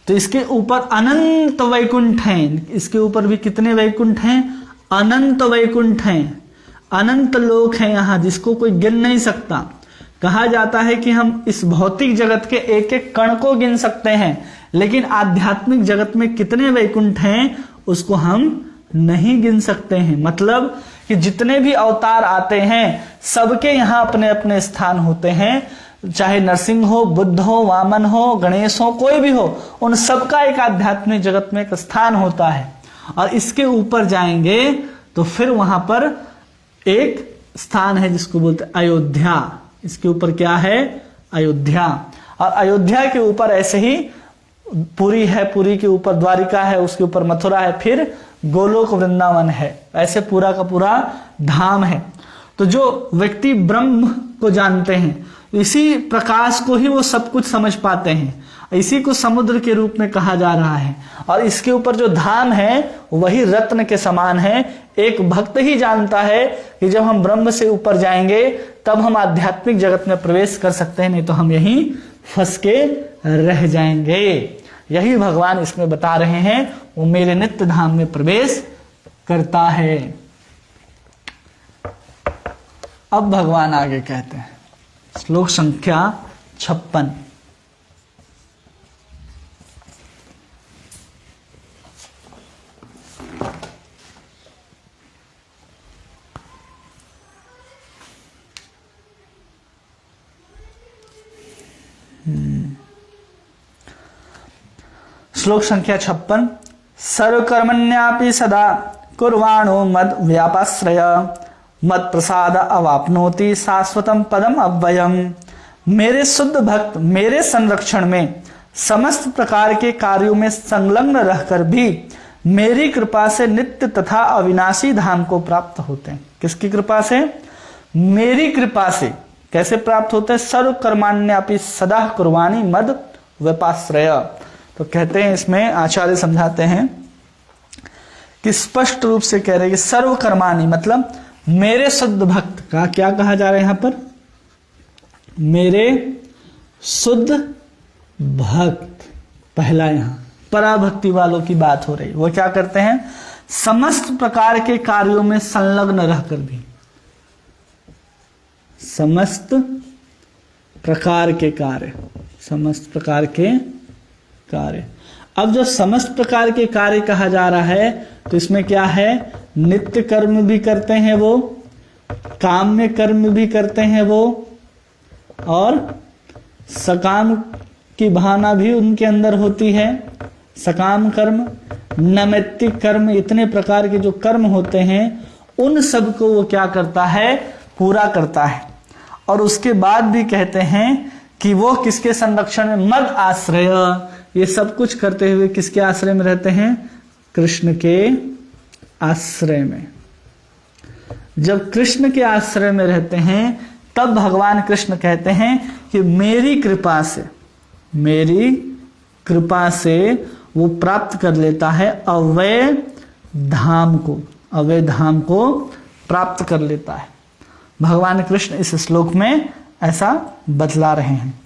तो इसके ऊपर अनंत वैकुंठ हैं। इसके ऊपर भी कितने वैकुंठ हैं? अनंत वैकुंठ हैं, अनंत लोक हैं यहाँ, जिसको कोई गिन नहीं सकता। कहा जाता है कि हम इस भौतिक जगत के एक एक कण को गिन सकते हैं, लेकिन आध्यात्मिक जगत में कितने वैकुंठ हैं उसको हम नहीं गिन सकते हैं। मतलब कि जितने भी अवतार आते हैं सबके यहाँ अपने अपने स्थान होते हैं, चाहे नरसिंह हो, बुद्ध हो, वामन हो, गणेश हो, कोई भी हो, उन सबका एक आध्यात्मिक जगत में एक स्थान होता है। और इसके ऊपर जाएंगे तो फिर वहां पर एक स्थान है जिसको बोलते हैं अयोध्या। इसके ऊपर क्या है? अयोध्या। और अयोध्या के ऊपर ऐसे ही पुरी है, पुरी के ऊपर द्वारिका है, उसके ऊपर मथुरा है, फिर गोलोक वृंदावन है। ऐसे पूरा का पूरा धाम है। तो जो व्यक्ति ब्रह्म को जानते हैं, इसी प्रकाश को ही वो सब कुछ समझ पाते हैं। इसी को समुद्र के रूप में कहा जा रहा है। और इसके ऊपर जो धाम है वही रत्न के समान है। एक भक्त ही जानता है कि जब हम ब्रह्म से ऊपर जाएंगे तब हम आध्यात्मिक जगत में प्रवेश कर सकते हैं, नहीं तो हम यहीं फंस के रह जाएंगे। यही भगवान इसमें बता रहे हैं, वो मेरे नित्य धाम में प्रवेश करता है। अब भगवान आगे कहते हैं, श्लोक संख्या 56। श्लोक संख्या 56। सर्वकर्मण्यापि सदा कुर्वाणो मद व्यापाश्रय मत प्रसाद अवाप्नोति शाश्वतम पदम अव्ययम। मेरे शुद्ध भक्त मेरे संरक्षण में समस्त प्रकार के कार्यों में संलग्न रहकर भी मेरी कृपा से नित्य तथा अविनाशी धाम को प्राप्त होते हैं। किसकी कृपा से? मेरी कृपा से। कैसे प्राप्त होते हैं? सर्व कर्माण्यपि सदा कुर्वाणी मद व्यपाश्रय। तो कहते हैं, इसमें आचार्य समझाते हैं कि स्पष्ट रूप से कह रहे हैं कि सर्व कर्माणी मतलब मेरे शुद्ध भक्त का क्या कहा जा रहा है यहां पर? मेरे शुद्ध भक्त। पहला यहां पराभक्ति वालों की बात हो रही। वो क्या करते हैं? समस्त प्रकार के कार्यों में संलग्न रहकर भी, समस्त प्रकार के कार्य, समस्त प्रकार के कार्य। अब जो समस्त प्रकार के कार्य कहा जा रहा है तो इसमें क्या है? नित्य कर्म भी करते हैं वो, काम्य कर्म भी करते हैं वो, और सकाम की भावना भी उनके अंदर होती है। सकाम कर्म, नैमित्तिक कर्म, इतने प्रकार के जो कर्म होते हैं उन सब को वो क्या करता है? पूरा करता है। और उसके बाद भी कहते हैं कि वो किसके संरक्षण में? मद आश्रय। ये सब कुछ करते हुए किसके आश्रय में रहते हैं? कृष्ण के आश्रय में। जब कृष्ण के आश्रय में रहते हैं तब भगवान कृष्ण कहते हैं कि मेरी कृपा से, मेरी कृपा से वो प्राप्त कर लेता है अव्यय धाम को, अव्यय धाम को प्राप्त कर लेता है। भगवान कृष्ण इस श्लोक में ऐसा बतला रहे हैं।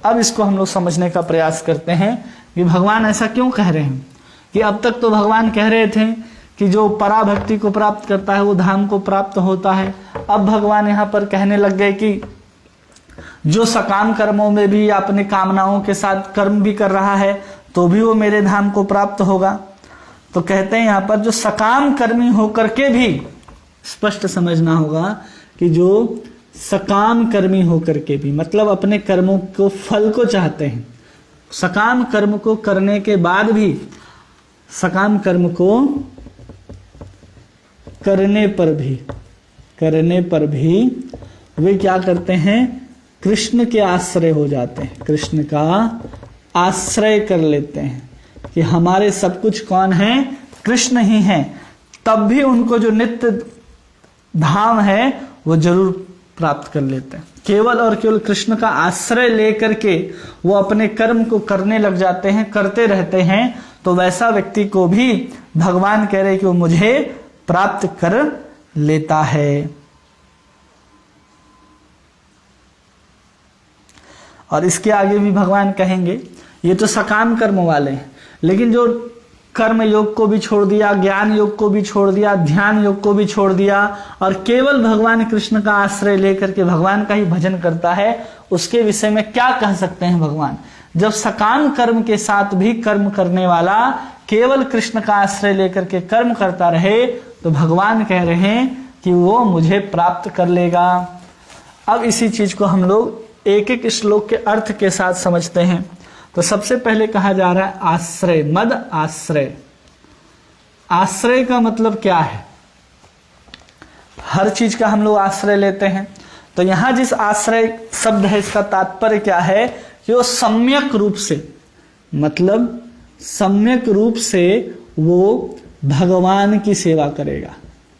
अब इसको हम लोग समझने का प्रयास करते हैं कि भगवान ऐसा क्यों कह रहे हैं। कि अब तक तो भगवान कह रहे थे कि जो पराभक्ति को प्राप्त करता है वो धाम को प्राप्त होता है। अब भगवान यहाँ पर कहने लग गए कि जो सकाम कर्मों में भी अपनी कामनाओं के साथ कर्म भी कर रहा है तो भी वो मेरे धाम को प्राप्त होगा। तो कहते हैं यहाँ पर जो सकाम कर्मी होकर के भी, स्पष्ट समझना होगा कि जो सकाम कर्मी होकर के भी मतलब अपने कर्मों को फल को चाहते हैं, सकाम कर्म को करने के बाद भी, सकाम कर्म को करने पर भी वे क्या करते हैं? कृष्ण के आश्रय हो जाते हैं, कृष्ण का आश्रय कर लेते हैं कि हमारे सब कुछ कौन है? कृष्ण ही हैं। तब भी उनको जो नित्य धाम है वो जरूर प्राप्त कर लेते हैं। केवल और केवल कृष्ण का आश्रय लेकर के वो अपने कर्म को करने लग जाते हैं, करते रहते हैं। तो वैसा व्यक्ति को भी भगवान कह रहे कि वो मुझे प्राप्त कर लेता है। और इसके आगे भी भगवान कहेंगे, ये तो सकाम कर्म वाले हैं, लेकिन जो कर्म योग को भी छोड़ दिया, ज्ञान योग को भी छोड़ दिया, ध्यान योग को भी छोड़ दिया और केवल भगवान कृष्ण का आश्रय लेकर के भगवान का ही भजन करता है, उसके विषय में क्या कह सकते हैं भगवान? जब सकाम कर्म के साथ भी कर्म करने वाला केवल कृष्ण का आश्रय लेकर के कर्म करता रहे तो भगवान कह रहे हैं कि वो मुझे प्राप्त कर लेगा। अब इसी चीज को हम लोग एक एक श्लोक के अर्थ के साथ समझते हैं। तो सबसे पहले कहा जा रहा है आश्रय, मद आश्रय। आश्रय का मतलब क्या है? हर चीज का हम लोग आश्रय लेते हैं, तो यहां जिस आश्रय शब्द है इसका तात्पर्य क्या है कि वो सम्यक रूप से, मतलब सम्यक रूप से वो भगवान की सेवा करेगा।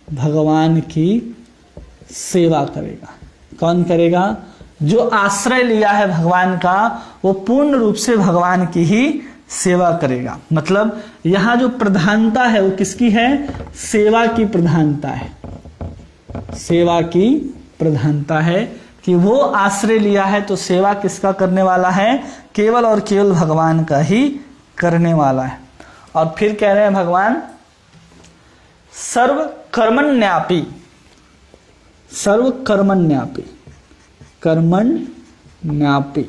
भगवान की सेवा करेगा। कौन करेगा? जो आश्रय लिया है भगवान का वो पूर्ण रूप से भगवान की ही सेवा करेगा। मतलब यहां जो प्रधानता है वो किसकी है? सेवा की प्रधानता है। सेवा की प्रधानता है कि वो आश्रय लिया है तो सेवा किसका करने वाला है? केवल और केवल भगवान का ही करने वाला है। और फिर कह रहे हैं भगवान सर्व कर्मण्यापी, सर्व कर्मण्यापी, कर्मण्यापी।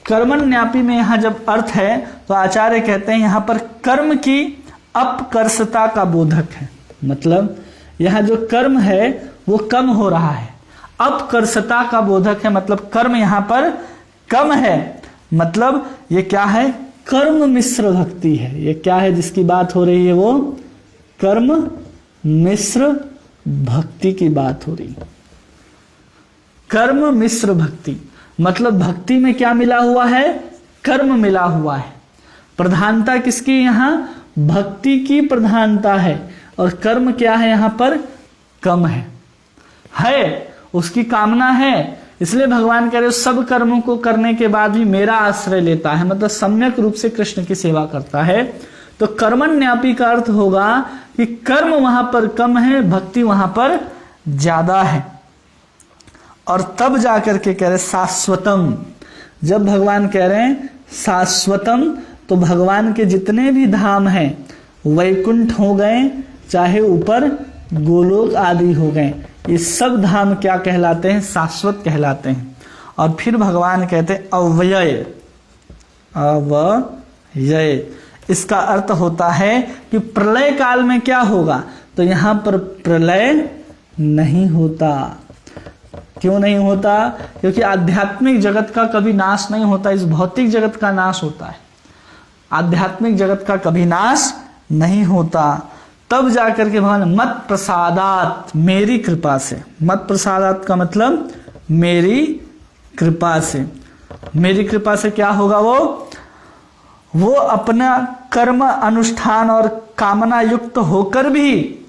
कर्मण्यापी में यहां जब अर्थ है तो आचार्य कहते हैं यहां पर कर्म की अपकर्षता का बोधक है। मतलब यहां जो कर्म है वो कम हो रहा है, अपकर्षता का बोधक है। मतलब कर्म यहां पर कम है। मतलब ये क्या है? कर्म मिश्र भक्ति है। ये क्या है जिसकी बात हो रही है? वो कर्म मिश्र भक्ति की बात हो रही है। कर्म मिश्र भक्ति मतलब भक्ति में क्या मिला हुआ है? कर्म मिला हुआ है। प्रधानता किसकी? यहां भक्ति की प्रधानता है और कर्म क्या है? यहां पर कम है, उसकी कामना है। इसलिए भगवान कह रहे सब कर्मों को करने के बाद भी मेरा आश्रय लेता है, मतलब सम्यक रूप से कृष्ण की सेवा करता है। तो कर्मण्यापी का अर्थ होगा कि कर्म वहां पर कम है, भक्ति वहां पर ज्यादा है। और तब जाकर के कह रहे शाश्वतम। जब भगवान कह रहे हैं शाश्वतम तो भगवान के जितने भी धाम हैं, वैकुंठ हो गए चाहे ऊपर गोलोक आदि हो गए, ये सब धाम क्या कहलाते हैं? शाश्वत कहलाते हैं। और फिर भगवान कहते हैं अव्यय। अव्यय इसका अर्थ होता है कि प्रलय काल में क्या होगा? तो यहां पर प्रलय नहीं होता। क्यों नहीं होता? क्योंकि आध्यात्मिक जगत का कभी नाश नहीं होता, इस भौतिक जगत का नाश होता है। आध्यात्मिक जगत का कभी नाश नहीं होता। तब जाकर के भगवान मत प्रसादात, मेरी कृपा से। मत प्रसादात का मतलब मेरी कृपा से। मेरी कृपा से क्या होगा? वो अपना कर्म अनुष्ठान और कामना युक्त होकर भी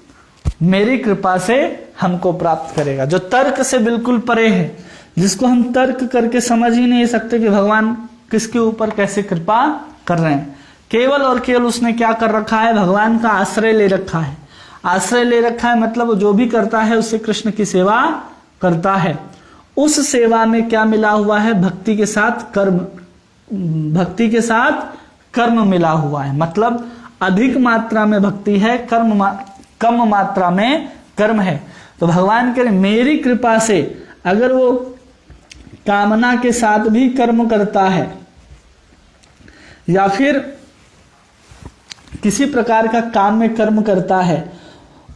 मेरी कृपा से हमको प्राप्त करेगा। जो तर्क से बिल्कुल परे है, जिसको हम तर्क करके समझ ही नहीं सकते कि भगवान किसके ऊपर कैसे कृपा कर रहे हैं। केवल और केवल उसने क्या कर रखा है? भगवान का आश्रय ले रखा है। आश्रय ले रखा है मतलब जो भी करता है उससे कृष्ण की सेवा करता है। उस सेवा में क्या मिला हुआ है? भक्ति के साथ कर्म, भक्ति के साथ कर्म मिला हुआ है। मतलब अधिक मात्रा में भक्ति है, कम मात्रा में कर्म है। तो भगवान कह रहे मेरी कृपा से अगर वो कामना के साथ भी कर्म करता है या फिर किसी प्रकार का काम में कर्म करता है,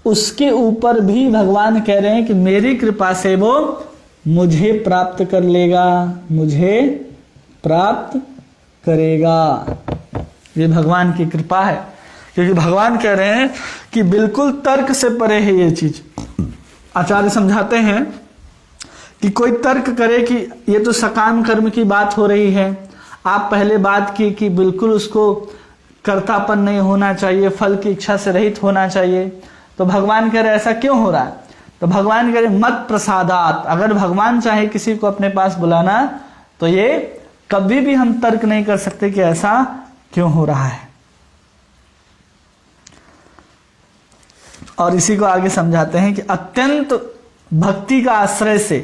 उसके ऊपर भी भगवान कह रहे हैं कि मेरी कृपा से वो मुझे प्राप्त कर लेगा, मुझे प्राप्त करेगा। ये भगवान की कृपा है। क्योंकि भगवान कह रहे हैं कि बिल्कुल तर्क से परे है ये चीज। आचार्य समझाते हैं कि कोई तर्क करे कि ये तो सकाम कर्म की बात हो रही है। आप पहले बात की कि बिल्कुल उसको कर्तापन नहीं होना चाहिए, फल की इच्छा से रहित होना चाहिए। तो भगवान कह रहे ऐसा क्यों हो रहा है? तो भगवान कह रहे मत प्रसादात। अगर भगवान चाहे किसी को अपने पास बुलाना तो ये कभी भी हम तर्क नहीं कर सकते कि ऐसा क्यों हो रहा है। और इसी को आगे समझाते हैं कि अत्यंत भक्ति का आश्रय से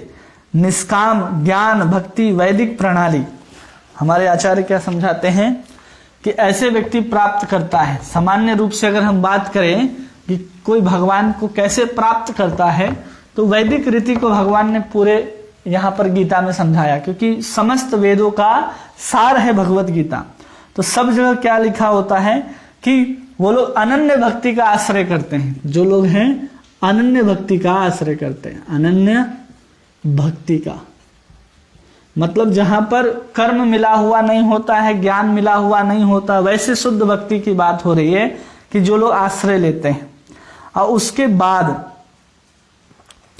निष्काम ज्ञान भक्ति वैदिक प्रणाली। हमारे आचार्य क्या समझाते हैं कि ऐसे व्यक्ति प्राप्त करता है। सामान्य रूप से अगर हम बात करें कि कोई भगवान को कैसे प्राप्त करता है, तो वैदिक रीति को भगवान ने पूरे यहाँ पर गीता में समझाया, क्योंकि समस्त वेदों का सार है भगवत गीता। तो सब जगह क्या लिखा होता है कि वो लोग अनन्य भक्ति का आश्रय करते हैं। जो लोग हैं अनन्य भक्ति का आश्रय करते हैं। अनन्य भक्ति का मतलब जहां पर कर्म मिला हुआ नहीं होता है, ज्ञान मिला हुआ नहीं होता, वैसे शुद्ध भक्ति की बात हो रही है कि जो लोग आश्रय लेते हैं। और उसके बाद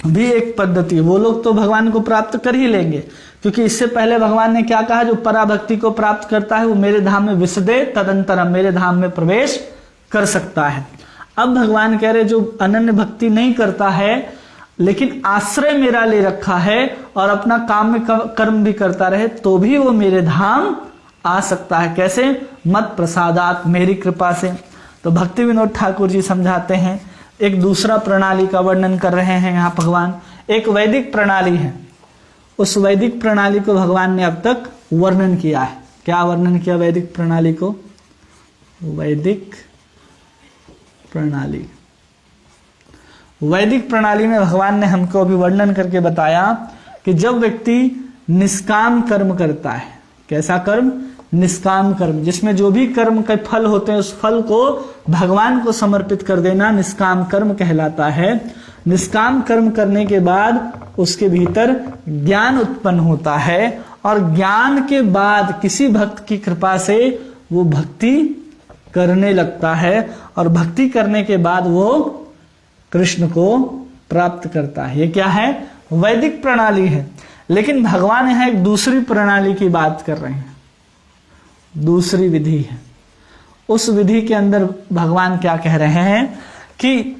भी एक पद्धति, वो लोग तो भगवान को प्राप्त कर ही लेंगे, क्योंकि इससे पहले भगवान ने क्या कहा, जो पराभक्ति को प्राप्त करता है वो मेरे धाम में विसदे तदंतरम, मेरे धाम में प्रवेश कर सकता है। अब भगवान कह रहे जो अनन्य भक्ति नहीं करता है लेकिन आश्रय मेरा ले रखा है और अपना काम में कर्म भी करता रहे, तो भी वो मेरे धाम आ सकता है। कैसे? मत प्रसादात, मेरी कृपा से। तो भक्ति विनोद ठाकुर जी समझाते हैं, एक दूसरा प्रणाली का वर्णन कर रहे हैं यहाँ भगवान। एक वैदिक प्रणाली है, उस वैदिक प्रणाली को भगवान ने अब तक वर्णन किया है। क्या वर्णन किया वैदिक प्रणाली को? वैदिक प्रणाली, वैदिक प्रणाली में भगवान ने हमको अभी वर्णन करके बताया कि जब व्यक्ति निष्काम कर्म करता है, कैसा कर्म? निष्काम कर्म, जिसमें जो भी कर्म के फल होते हैं उस फल को भगवान को समर्पित कर देना निष्काम कर्म कहलाता है। निष्काम कर्म करने के बाद उसके भीतर ज्ञान उत्पन्न होता है और ज्ञान के बाद किसी भक्त की कृपा से वो भक्ति करने लगता है और भक्ति करने के बाद वो कृष्ण को प्राप्त करता है। ये क्या है? वैदिक प्रणाली है। लेकिन भगवान यहां एक दूसरी प्रणाली की बात कर रहे हैं, दूसरी विधि है। उस विधि के अंदर भगवान क्या कह रहे हैं कि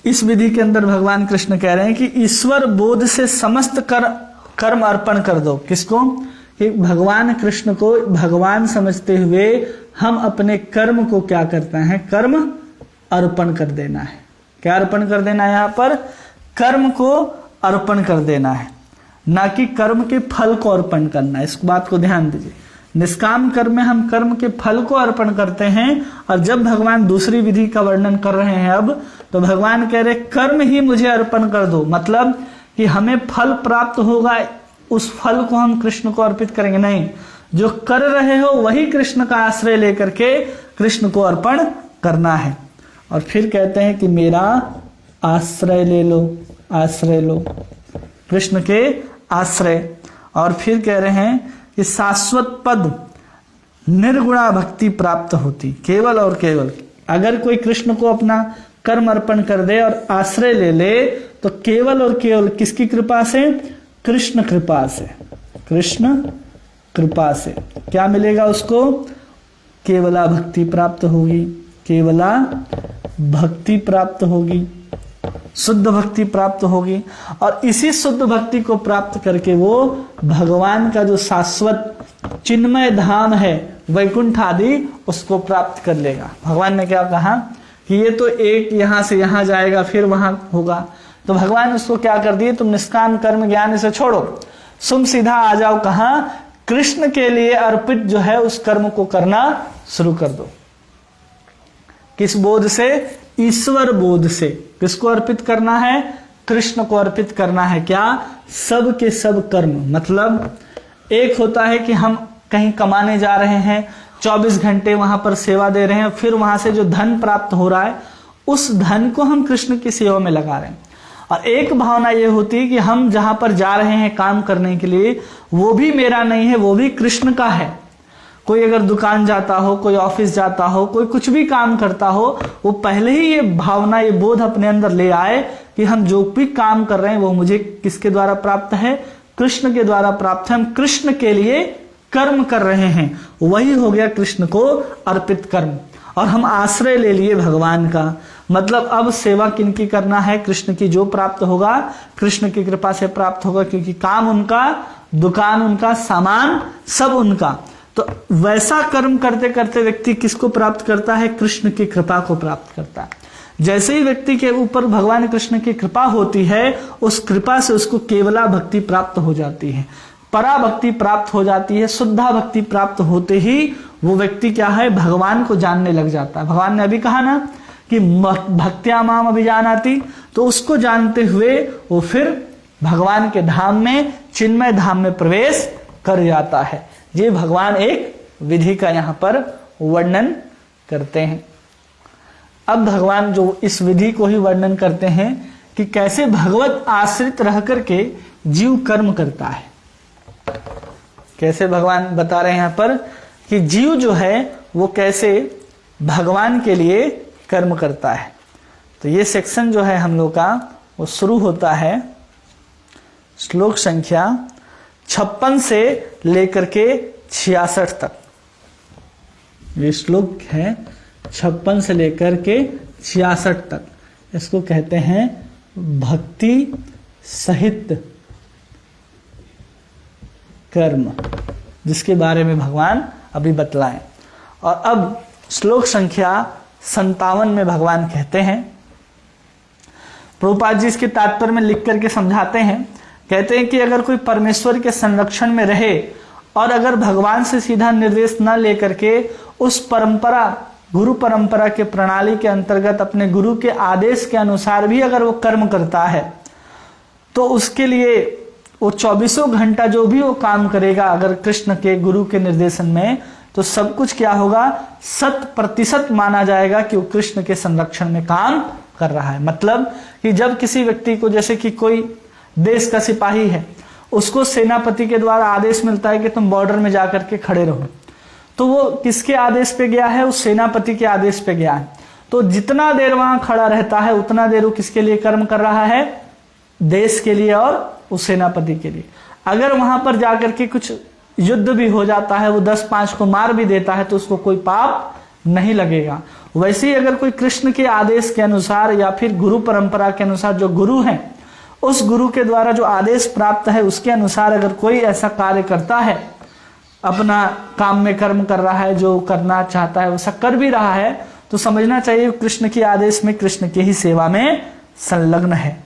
इस विधि के अंदर भगवान कृष्ण कह रहे हैं कि ईश्वर बोध से समस्त कर्म अर्पण कर दो। किसको? कि भगवान कृष्ण को भगवान समझते हुए हम अपने कर्म को क्या करते हैं? कर्म अर्पण कर देना है। क्या अर्पण कर देना है? यहां पर कर्म को अर्पण कर देना है, ना कि कर्म के फल को अर्पण करना है। इस बात को ध्यान दीजिए। निष्काम कर्म में हम कर्म के फल को अर्पण करते हैं, और जब भगवान दूसरी विधि का वर्णन कर रहे हैं अब, तो भगवान कह रहे कर्म ही मुझे अर्पण कर दो। मतलब कि हमें फल प्राप्त होगा, उस फल को हम कृष्ण को अर्पित करेंगे नहीं, जो कर रहे हो वही कृष्ण का आश्रय लेकर के कृष्ण को अर्पण करना है। और फिर कहते हैं कि मेरा आश्रय ले लो, आश्रय लो, कृष्ण के आश्रय। और फिर कह रहे हैं कि शाश्वत पद निर्गुणा भक्ति प्राप्त होती, केवल और केवल अगर कोई कृष्ण को अपना कर्म अर्पण कर दे और आश्रय ले ले, तो केवल और केवल किसकी कृपा से? कृष्ण कृपा से। कृष्ण कृपा से क्या मिलेगा उसको? केवला भक्ति प्राप्त होगी, केवला भक्ति प्राप्त होगी, शुद्ध भक्ति प्राप्त होगी। और इसी शुद्ध भक्ति को प्राप्त करके वो भगवान का जो शाश्वत चिन्मय धाम है वैकुंठ आदि, उसको प्राप्त कर लेगा। भगवान ने क्या कहा कि ये तो एक यहां से यहां जाएगा फिर वहां होगा, तो भगवान उसको क्या कर दिए, तुम निष्काम कर्म ज्ञान इसे छोड़ो, तुम सीधा आ जाओ कहां? कृष्ण के लिए अर्पित जो है उस कर्म को करना शुरू कर दो। किस बोध से? ईश्वर बोध से। किसको अर्पित करना है? कृष्ण को अर्पित करना है। क्या? सब के सब कर्म। मतलब एक होता है कि हम कहीं कमाने जा रहे हैं, 24 घंटे वहां पर सेवा दे रहे हैं, फिर वहां से जो धन प्राप्त हो रहा है उस धन को हम कृष्ण की सेवा में लगा रहे हैं। और एक भावना ये होती है कि हम जहां पर जा रहे हैं काम करने के लिए, वो भी मेरा नहीं है, वो भी कृष्ण का है। कोई अगर दुकान जाता हो, कोई ऑफिस जाता हो, कोई कुछ भी काम करता हो, वो पहले ही ये भावना, ये बोध अपने अंदर ले आए कि हम जो भी काम कर रहे हैं वो मुझे किसके द्वारा प्राप्त है? कृष्ण के द्वारा प्राप्त है। हम कृष्ण के लिए कर्म कर रहे हैं, वही हो गया कृष्ण को अर्पित कर्म। और हम आश्रय ले लिए भगवान का। मतलब अब सेवा किनकी करना है? कृष्ण की। जो प्राप्त होगा कृष्ण की कृपा से प्राप्त होगा, क्योंकि काम उनका, दुकान उनका, सामान सब उनका। तो वैसा कर्म करते करते व्यक्ति किसको प्राप्त करता है? कृष्ण की कृपा को प्राप्त करता है। जैसे ही व्यक्ति के ऊपर भगवान कृष्ण की कृपा होती है, उस कृपा से उसको केवला भक्ति प्राप्त हो जाती है, परा भक्ति प्राप्त हो जाती है। शुद्धा भक्ति प्राप्त होते ही वो व्यक्ति क्या है? भगवान को जानने लग जाता है। भगवान ने अभी कहा ना कि भक्त्या माम अभिजानाति, तो उसको जानते हुए वो फिर भगवान के धाम में, चिन्मय धाम में प्रवेश कर जाता है। ये भगवान एक विधि का यहाँ पर वर्णन करते हैं। अब भगवान जो इस विधि को ही वर्णन करते हैं कि कैसे भगवत आश्रित रह करके जीव कर्म करता है। कैसे भगवान बता रहे हैं यहाँ पर कि जीव जो है वो कैसे भगवान के लिए कर्म करता है। तो ये सेक्शन जो है हम लोग का वो शुरू होता है श्लोक संख्या 56 से लेकर के 66 तक। ये श्लोक है 56 से लेकर के 66 तक। इसको कहते हैं भक्ति सहित कर्म, जिसके बारे में भगवान अभी बतलाएं। और अब श्लोक संख्या 57 में भगवान कहते हैं, प्रभुपाद जी इसके तात्पर्य में लिख करके समझाते हैं। कहते हैं कि अगर कोई परमेश्वर के संरक्षण में रहे और अगर भगवान से सीधा निर्देश न लेकर के उस परंपरा, गुरु परंपरा के प्रणाली के अंतर्गत अपने गुरु के आदेश के अनुसार भी अगर वो कर्म करता है, तो उसके लिए वो 24 घंटा जो भी वो काम करेगा अगर कृष्ण के गुरु के निर्देशन में, तो सब कुछ क्या होगा, 100% माना जाएगा कि वो कृष्ण के संरक्षण में काम कर रहा है। मतलब कि जब किसी व्यक्ति को, जैसे कि कोई देश का सिपाही है, उसको सेनापति के द्वारा आदेश मिलता है कि तुम बॉर्डर में जाकर के खड़े रहो, तो वो किसके आदेश पे गया है, उस सेनापति के आदेश पे गया है। तो जितना देर वहां खड़ा रहता है उतना देर वो किसके लिए कर्म कर रहा है, देश के लिए और उस सेनापति के लिए। अगर वहां पर जाकर के कुछ युद्ध भी हो जाता है, वो 10-5 को मार भी देता है, तो उसको कोई पाप नहीं लगेगा। वैसे ही अगर कोई कृष्ण के आदेश के अनुसार या फिर गुरु परंपरा के अनुसार, जो गुरु हैं उस गुरु के द्वारा जो आदेश प्राप्त है उसके अनुसार अगर कोई ऐसा कार्य करता है, अपना काम में कर्म कर रहा है, जो करना चाहता है वैसा कर भी रहा है, तो समझना चाहिए कृष्ण के आदेश में, कृष्ण की ही सेवा में संलग्न है।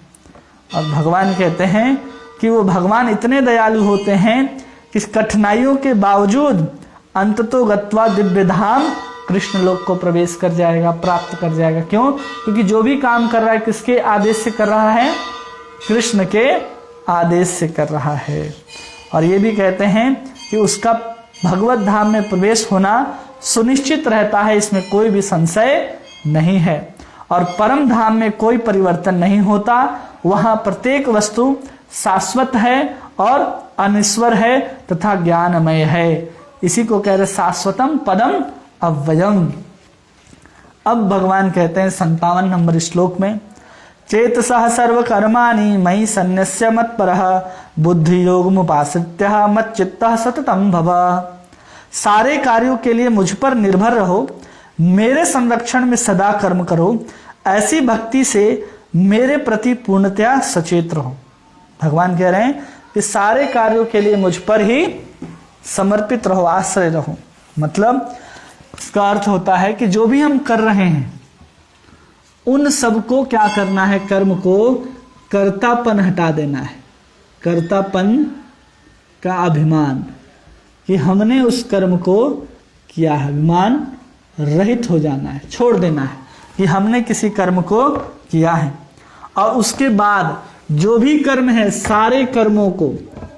और भगवान कहते हैं कि वो भगवान इतने दयालु होते हैं कि कठिनाइयों के बावजूद अंततो गत्वा दिव्य धाम कृष्ण लोक को प्रवेश कर जाएगा, प्राप्त कर जाएगा। क्यों? क्योंकि जो भी काम कर रहा है किसके आदेश से कर रहा है, कृष्ण के आदेश से कर रहा है। और ये भी कहते हैं कि उसका भगवत धाम में प्रवेश होना सुनिश्चित रहता है, इसमें कोई भी संशय नहीं है। और परम धाम में कोई परिवर्तन नहीं होता, वहां प्रत्येक वस्तु शाश्वत है और अनिश्वर है तथा ज्ञानमय है। इसी को कह रहे शाश्वतम पदम अव्ययम। अब भगवान कहते हैं 57 नंबर श्लोक में, चेतसः सर्व कर्माणि मयि सन्न्यस्य मत्परः बुद्धि योगमुपाश्रित्य मच्चित्तः सततं भव। सारे कार्यों के लिए मुझ पर निर्भर रहो, मेरे संरक्षण में सदा कर्म करो, ऐसी भक्ति से मेरे प्रति पूर्णतया सचेत रहो। भगवान कह रहे हैं कि सारे कार्यों के लिए मुझ पर ही समर्पित रहो, आश्रय रहो। मतलब इसका अर्थ होता है कि जो भी हम कर रहे हैं उन सबको क्या करना है, कर्म को कर्तापन हटा देना है। कर्तापन का अभिमान कि हमने उस कर्म को किया है, अभिमान रहित हो जाना है, छोड़ देना है कि हमने किसी कर्म को किया है। और उसके बाद जो भी कर्म है, सारे कर्मों को,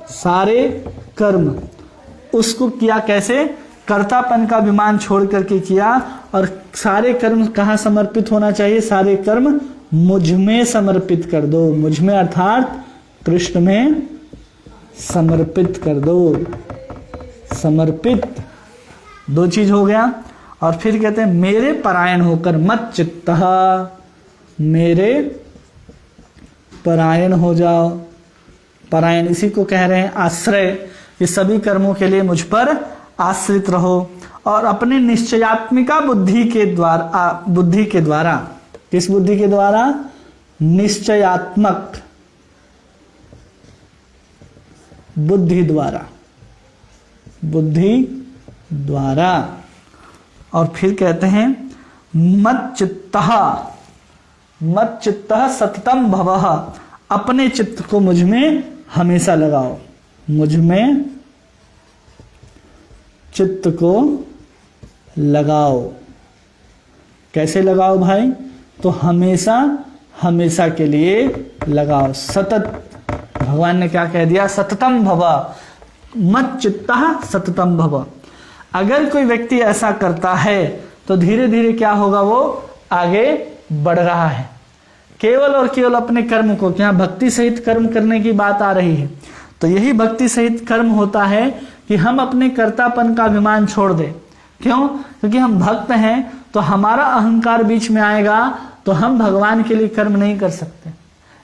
सारे कर्म उसको किया कैसे, कर्तापन का अभिमान छोड़ करके किया। और सारे कर्म कहाँ समर्पित होना चाहिए, सारे कर्म मुझ में समर्पित कर दो, मुझ में अर्थात कृष्ण में समर्पित कर दो। समर्पित दो चीज हो गया। और फिर कहते हैं मेरे परायण होकर मत चित्तः, मेरे परायण हो जाओ। परायण इसी को कह रहे हैं आश्रय, कि सभी कर्मों के लिए मुझ पर आश्रित रहो। और अपने निश्चयात्मिका बुद्धि के द्वारा, किस बुद्धि के द्वारा, निश्चयात्मक बुद्धि द्वारा। और फिर कहते हैं मत चित्तः सततम भवः, अपने चित्त को मुझ में हमेशा लगाओ, मुझ में चित्त को लगाओ। कैसे लगाओ भाई, तो हमेशा हमेशा के लिए लगाओ, सतत भगवान ने क्या कह दिया? सततम भव, मत चित्तः सततम भव। अगर कोई व्यक्ति ऐसा करता है तो धीरे धीरे क्या होगा? वो आगे बढ़ रहा है। केवल और केवल अपने कर्म को, क्या भक्ति सहित कर्म करने की बात आ रही है, तो यही भक्ति सहित कर्म होता है कि हम अपने कर्तापन का अभिमान छोड़ दें। क्यों? क्योंकि हम भक्त हैं, तो हमारा अहंकार बीच में आएगा तो हम भगवान के लिए कर्म नहीं कर सकते।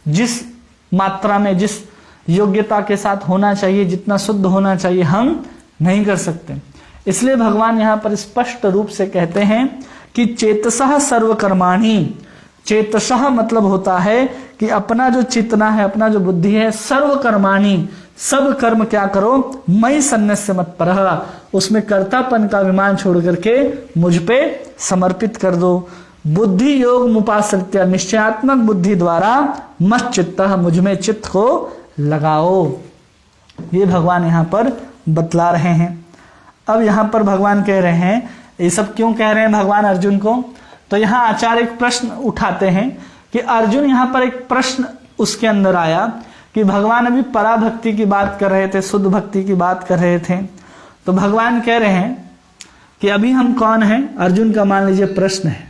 जिस मात्रा में, जिस योग्यता के साथ होना चाहिए, जितना शुद्ध होना चाहिए, हम नहीं कर सकते। इसलिए भगवान यहाँ पर स्पष्ट रूप से कहते हैं कि चेतसः सर्वकर्माणि। चेतसः मतलब होता है कि अपना जो चेतना है, अपना जो बुद्धि है, सर्वकर्माणि, सब कर्म क्या करो? मयि सन्न्यस्य मत्परः, उसमें कर्तापन का अभिमान छोड़ करके मुझ पे समर्पित कर दो। बुद्धि योग मुपाश्रित्य, निश्चयात्मक बुद्धि द्वारा मच्चित्तः, मुझ में चित्त को लगाओ। ये भगवान यहाँ पर बतला रहे हैं। अब यहाँ पर भगवान कह रहे हैं, ये सब क्यों कह रहे हैं भगवान अर्जुन को? तो यहाँ आचार्य एक प्रश्न उठाते हैं कि अर्जुन, यहाँ पर एक प्रश्न उसके अंदर आया कि भगवान अभी पराभक्ति की बात कर रहे थे, शुद्ध भक्ति की बात कर रहे थे, तो भगवान कह रहे हैं कि अभी हम कौन हैं? अर्जुन का मान लीजिए प्रश्न है।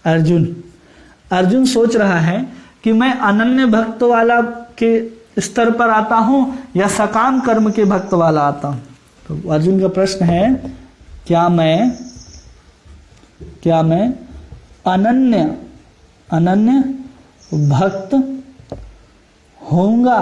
अर्जुन सोच रहा है कि मैं अनन्य भक्त वाला के स्तर पर आता हूं या सकाम कर्म के भक्त वाला आता हूं। तो अर्जुन का प्रश्न है, क्या मैं अनन्य भक्त होऊंगा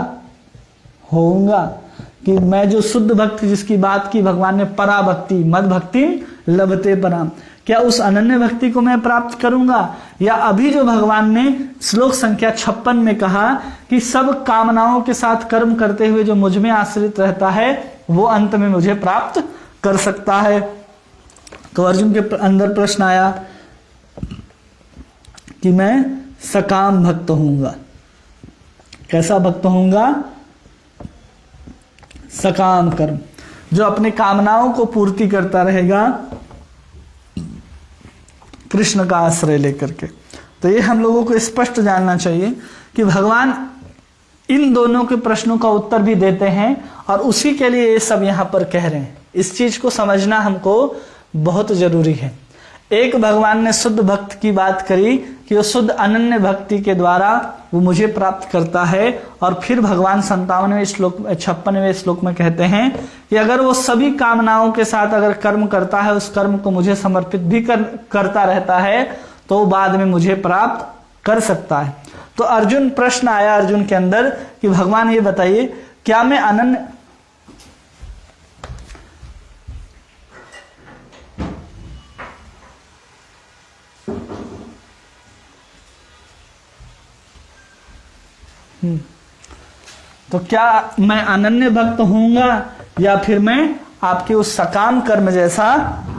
कि मैं जो शुद्ध भक्त जिसकी बात की भगवान ने, पराभक्ति मद भक्ति लभते पराम, क्या उस अनन्य भक्ति को मैं प्राप्त करूंगा? या अभी जो भगवान ने श्लोक संख्या 56 में कहा कि सब कामनाओं के साथ कर्म करते हुए जो मुझ में आश्रित रहता है वो अंत में मुझे प्राप्त कर सकता है। तो अर्जुन के अंदर प्रश्न आया कि मैं सकाम भक्त होऊंगा। कैसा भक्त होऊंगा? सकाम कर्म, जो अपने कामनाओं को पूर्ति करता रहेगा कृष्ण का आश्रय लेकर के। तो ये हम लोगों को स्पष्ट जानना चाहिए कि भगवान इन दोनों के प्रश्नों का उत्तर भी देते हैं और उसी के लिए ये सब यहाँ पर कह रहे हैं। इस चीज को समझना हमको बहुत जरूरी है। एक भगवान ने शुद्ध भक्त की बात करी कि वो शुद्ध अनन्य भक्ति के द्वारा वो मुझे प्राप्त करता है, और फिर भगवान 56वें श्लोक में कहते हैं कि अगर वो सभी कामनाओं के साथ अगर कर्म करता है, उस कर्म को मुझे समर्पित भी करता रहता है, तो बाद में मुझे प्राप्त कर सकता है। तो अर्जुन, प्रश्न आया अर्जुन के अंदर कि भगवान ये बताइए, क्या मैं अनन्य तो क्या मैं अनन्य भक्त होऊंगा या फिर मैं आपके उस सकाम कर्म जैसा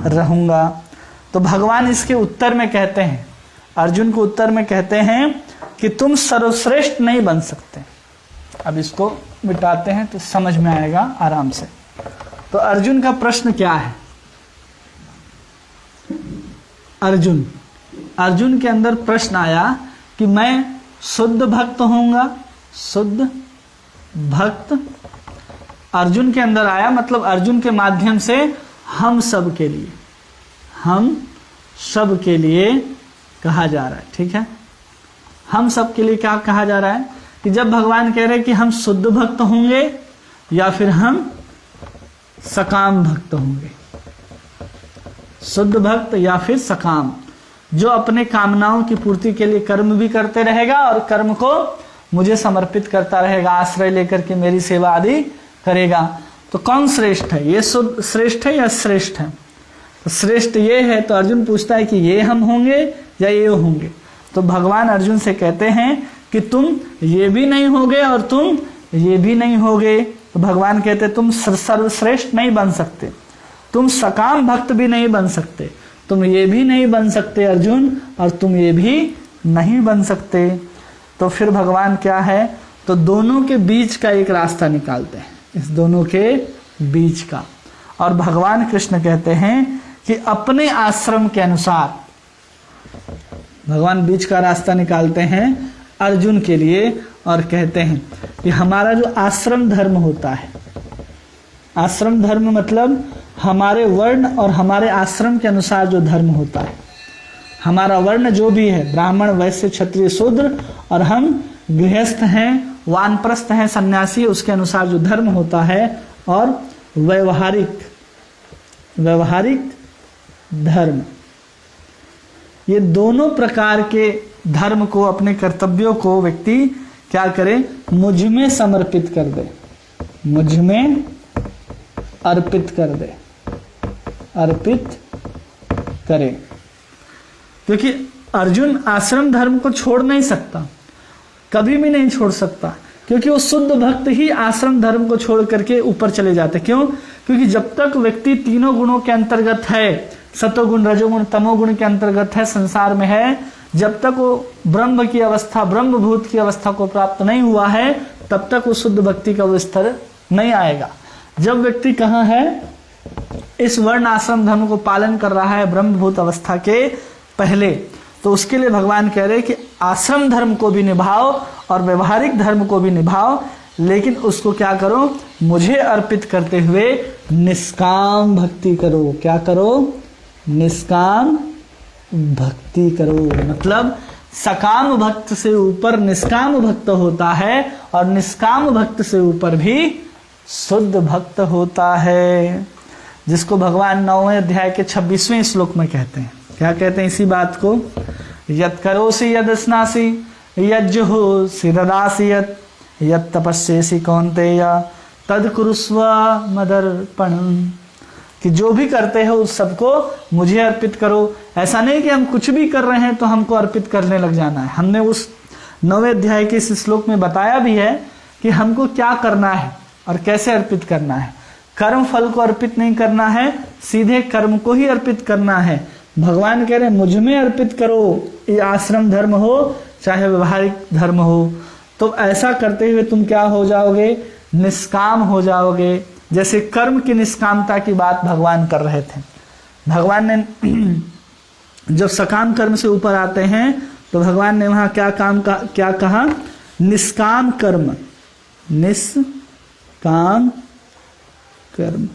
रहूंगा? तो भगवान इसके उत्तर में कहते हैं, अर्जुन को उत्तर में कहते हैं कि तुम सर्वश्रेष्ठ नहीं बन सकते। अब इसको मिटाते हैं तो समझ में आएगा आराम से। तो अर्जुन का प्रश्न क्या है? अर्जुन के अंदर प्रश्न आया कि मैं शुद्ध भक्त होऊंगा। शुद्ध भक्त अर्जुन के अंदर आया, मतलब अर्जुन के माध्यम से हम सब के लिए कहा जा रहा है। ठीक है, हम सब के लिए क्या कहा जा रहा है कि जब भगवान कह रहे हैं कि हम शुद्ध भक्त होंगे या फिर हम सकाम भक्त होंगे। शुद्ध भक्त या फिर सकाम, जो अपने कामनाओं की पूर्ति के लिए कर्म भी करते रहेगा और कर्म को मुझे समर्पित करता रहेगा, आश्रय लेकर के मेरी सेवा आदि करेगा। तो कौन श्रेष्ठ है? ये शुद्ध श्रेष्ठ है या श्रेष्ठ है? तो श्रेष्ठ ये है। तो अर्जुन पूछता है कि ये हम होंगे या ये होंगे? तो भगवान अर्जुन से कहते हैं कि तुम ये भी नहीं होगे और तुम ये भी नहीं होगे। तो भगवान कहते तुम सर्वश्रेष्ठ नहीं बन सकते, तुम सकाम भक्त भी नहीं बन सकते, तुम ये भी नहीं बन सकते अर्जुन, और तुम ये भी नहीं बन सकते। तो फिर भगवान क्या है? तो दोनों के बीच का एक रास्ता निकालते हैं, इस दोनों के बीच का। और भगवान कृष्ण कहते हैं कि अपने आश्रम के अनुसार भगवान बीच का रास्ता निकालते हैं अर्जुन के लिए, और कहते हैं कि हमारा जो आश्रम धर्म होता है, आश्रम धर्म मतलब हमारे वर्ण और हमारे आश्रम के अनुसार जो धर्म होता है, हमारा वर्ण जो भी है, ब्राह्मण वैश्य क्षत्रिय शूद्र, और हम गृहस्थ हैं, वानप्रस्थ हैं, सन्यासी, उसके अनुसार जो धर्म होता है, और व्यवहारिक धर्म, ये दोनों प्रकार के धर्म को, अपने कर्तव्यों को व्यक्ति क्या करे, मुझ में समर्पित कर दे, मुझ में अर्पित कर दे, अर्पित करे। क्योंकि अर्जुन आश्रम धर्म को छोड़ नहीं सकता, कभी भी नहीं छोड़ सकता, क्योंकि वो शुद्ध भक्त ही आश्रम धर्म को छोड़ करके ऊपर चले जाते। क्यों? क्योंकि जब तक व्यक्ति तीनों गुणों के अंतर्गत है, सतोगुण रजोगुण तमोगुण के अंतर्गत है, संसार में है, जब तक वो ब्रह्म की अवस्था, ब्रह्मभूत की अवस्था को प्राप्त नहीं हुआ है, तब तक वो शुद्ध भक्ति का वो स्तर नहीं आएगा। जब व्यक्ति कहाँ है, इस वर्ण आश्रम धर्म को पालन कर रहा है ब्रह्मभूत अवस्था के पहले, तो उसके लिए भगवान कह रहे कि आश्रम धर्म को भी निभाओ और व्यवहारिक धर्म को भी निभाओ, लेकिन उसको क्या करो, मुझे अर्पित करते हुए निष्काम भक्ति करो। क्या करो? निष्काम भक्ति करो। मतलब सकाम भक्त से ऊपर निष्काम भक्त होता है, और निष्काम भक्त से ऊपर भी शुद्ध भक्त होता है, जिसको भगवान 9वें अध्याय के 26वें श्लोक में कहते हैं। क्या कहते हैं इसी बात को? यत् करोसि यद् स्नासि यज्जुहोसि ददासि यत् तपस्येसि कौन्तेय तद् कुरुस्व मदर्पणम्, कि जो भी करते हो उस सबको मुझे अर्पित करो। ऐसा नहीं कि हम कुछ भी कर रहे हैं तो हमको अर्पित करने लग जाना है। हमने उस 9वें अध्याय के इस श्लोक में बताया भी है कि हमको क्या करना है और कैसे अर्पित करना है। कर्म फल को अर्पित नहीं करना है, सीधे कर्म को ही अर्पित करना है। भगवान कह रहे हैं मुझ में अर्पित करो, ये आश्रम धर्म हो चाहे व्यवहारिक धर्म हो। तो ऐसा करते हुए तुम क्या हो जाओगे? निष्काम हो जाओगे। जैसे कर्म की निष्कामता की बात भगवान कर रहे थे। भगवान ने जब सकाम कर्म से ऊपर आते हैं तो भगवान ने वहां क्या कहा? निष्काम कर्म, निष्काम कर्म।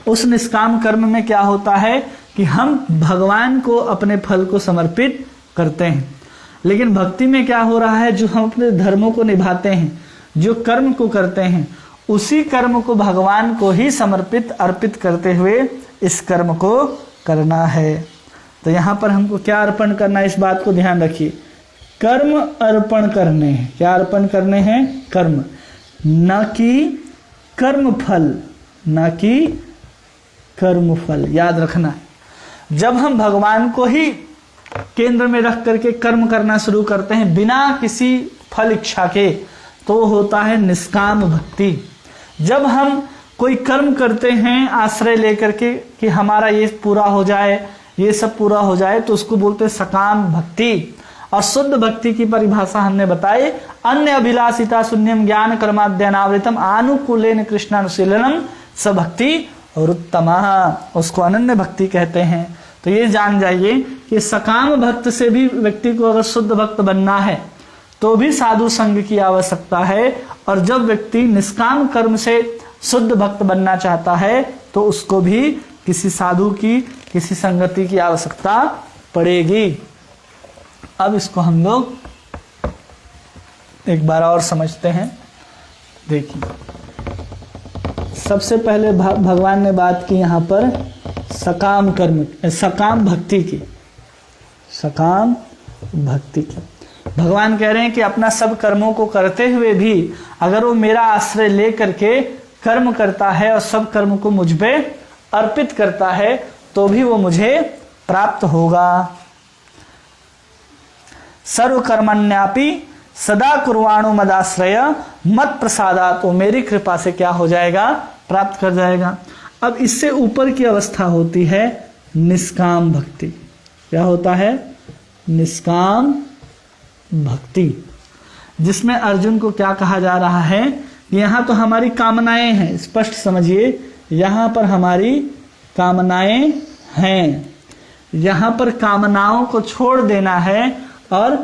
उस निष्काम कर्म में क्या होता है कि हम भगवान को अपने फल को समर्पित करते हैं। लेकिन भक्ति में क्या हो रहा है? जो हम अपने धर्मों को निभाते हैं, जो कर्म को करते हैं, उसी कर्म को भगवान को ही समर्पित अर्पित करते हुए इस कर्म को करना है। तो यहाँ पर हमको क्या अर्पण करना है, इस बात को ध्यान रखिए। कर्म अर्पण करने हैं। क्या अर्पण करने हैं? कर्म, न कि कर्म फल, न कि कर्म फल। याद रखना है, जब हम भगवान को ही केंद्र में रख करके कर्म करना शुरू करते हैं बिना किसी फल इच्छा के, तो होता है निष्काम भक्ति। जब हम कोई कर्म करते हैं आश्रय लेकर के कि हमारा ये पूरा हो जाए, ये सब पूरा हो जाए, तो उसको बोलते हैं सकाम भक्ति। और शुद्ध भक्ति की परिभाषा हमने बताई, अन्य अभिलाषिता शून्यम ज्ञान कर्माद्यनावृतम आनुकूलेन कृष्णानुशीलनम स भक्ति और उत्तमा, उसको अनन्य भक्ति कहते हैं। तो ये जान जाइए कि सकाम भक्त से भी व्यक्ति को अगर शुद्ध भक्त बनना है तो भी साधु संग की आवश्यकता है, और जब व्यक्ति निष्काम कर्म से शुद्ध भक्त बनना चाहता है तो उसको भी किसी साधु की, किसी संगति की आवश्यकता पड़ेगी। अब इसको हम लोग एक बार और समझते हैं। देखिए, सबसे पहले भगवान ने बात की यहाँ पर सकाम कर्म, सकाम भक्ति की, सकाम भक्ति की। भगवान कह रहे हैं कि अपना सब कर्मों को करते हुए भी अगर वो मेरा आश्रय ले करके कर्म करता है और सब कर्म को मुझ पे अर्पित करता है तो भी वो मुझे प्राप्त होगा। सर्व कर्मण्यापि सदा कुर्वाणो मदाश्रय मत प्रसादा, तो मेरी कृपा से क्या हो जाएगा? प्राप्त कर जाएगा। अब इससे ऊपर की अवस्था होती है निष्काम भक्ति। क्या होता है? निष्काम भक्ति, जिसमें अर्जुन को क्या कहा जा रहा है? यहाँ तो हमारी कामनाएं हैं, स्पष्ट समझिए, यहाँ पर हमारी कामनाएं हैं, यहाँ पर कामनाओं को छोड़ देना है और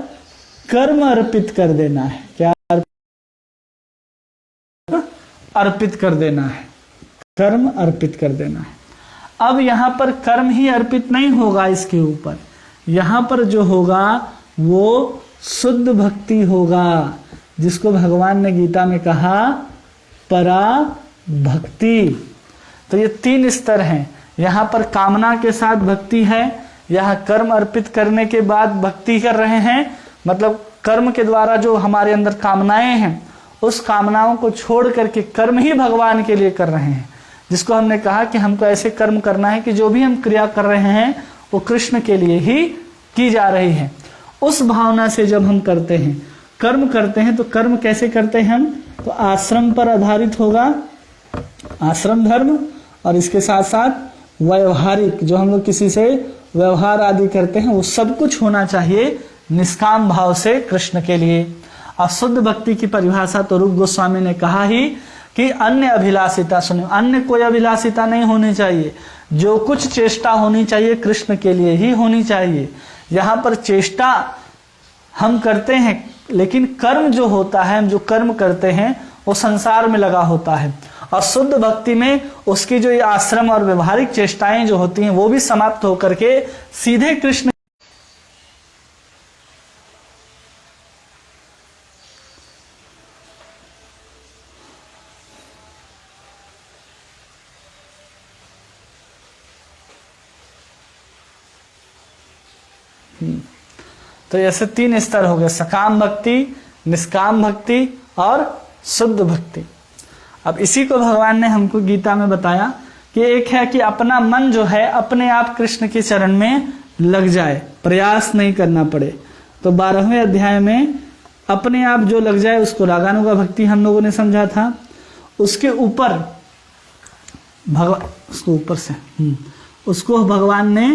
कर्म अर्पित कर देना है। क्या अर्पित कर देना है, कर्म अर्पित कर देना है। अब यहां पर कर्म ही अर्पित नहीं होगा इसके ऊपर, यहां पर जो होगा वो शुद्ध भक्ति होगा, जिसको भगवान ने गीता में कहा परा भक्ति। तो ये 3 स्तर हैं। यहां पर कामना के साथ भक्ति है, यहां कर्म अर्पित करने के बाद भक्ति कर रहे हैं, मतलब कर्म के द्वारा जो हमारे अंदर कामनाएं हैं उस कामनाओं को छोड़ करके कर्म ही भगवान के लिए कर रहे हैं, जिसको हमने कहा कि हमको ऐसे कर्म करना है कि जो भी हम क्रिया कर रहे हैं वो कृष्ण के लिए ही की जा रही है। उस भावना से जब हम करते हैं, कर्म करते हैं, तो कर्म कैसे करते हैं हम, तो आश्रम पर आधारित होगा, आश्रम धर्म, और इसके साथ साथ व्यवहारिक, जो हम लोग किसी से व्यवहार आदि करते हैं वो सब कुछ होना चाहिए निष्काम भाव से कृष्ण के लिए। और शुद्ध भक्ति की परिभाषा तो रूप गोस्वामी ने कहा ही कि अन्य अभिलाषिता, सुने, अन्य कोई अभिलाषिता नहीं होनी चाहिए, जो कुछ चेष्टा होनी चाहिए कृष्ण के लिए ही होनी चाहिए। यहाँ पर चेष्टा हम करते हैं, लेकिन कर्म जो होता है, हम जो कर्म करते हैं वो संसार में लगा होता है। और शुद्ध भक्ति में उसकी जो ये आश्रम और व्यवहारिक चेष्टाएं जो होती हैं वो भी समाप्त होकर के सीधे कृष्ण तो ऐसे 3 स्तर हो गए, सकाम भक्ति, निष्काम भक्ति और शुद्ध भक्ति। अब इसी को भगवान ने हमको गीता में बताया कि एक है कि अपना मन जो है अपने आप कृष्ण के चरण में लग जाए, प्रयास नहीं करना पड़े। तो 12वें अध्याय में अपने आप जो लग जाए उसको रागानुगा भक्ति हम लोगों ने समझा था। उसके ऊपर उसको भगवान ने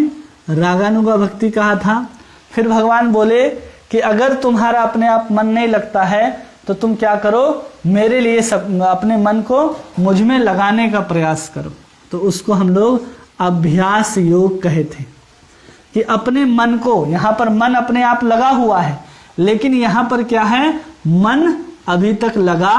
रागानुगा भक्ति कहा था। फिर भगवान बोले कि अगर तुम्हारा अपने आप मन नहीं लगता है तो तुम क्या करो, मेरे लिए सब अपने मन को मुझ में लगाने का प्रयास करो। तो उसको हम लोग अभ्यास योग कहे थे कि अपने मन को, यहाँ पर मन अपने आप लगा हुआ है, लेकिन यहाँ पर क्या है, मन अभी तक लगा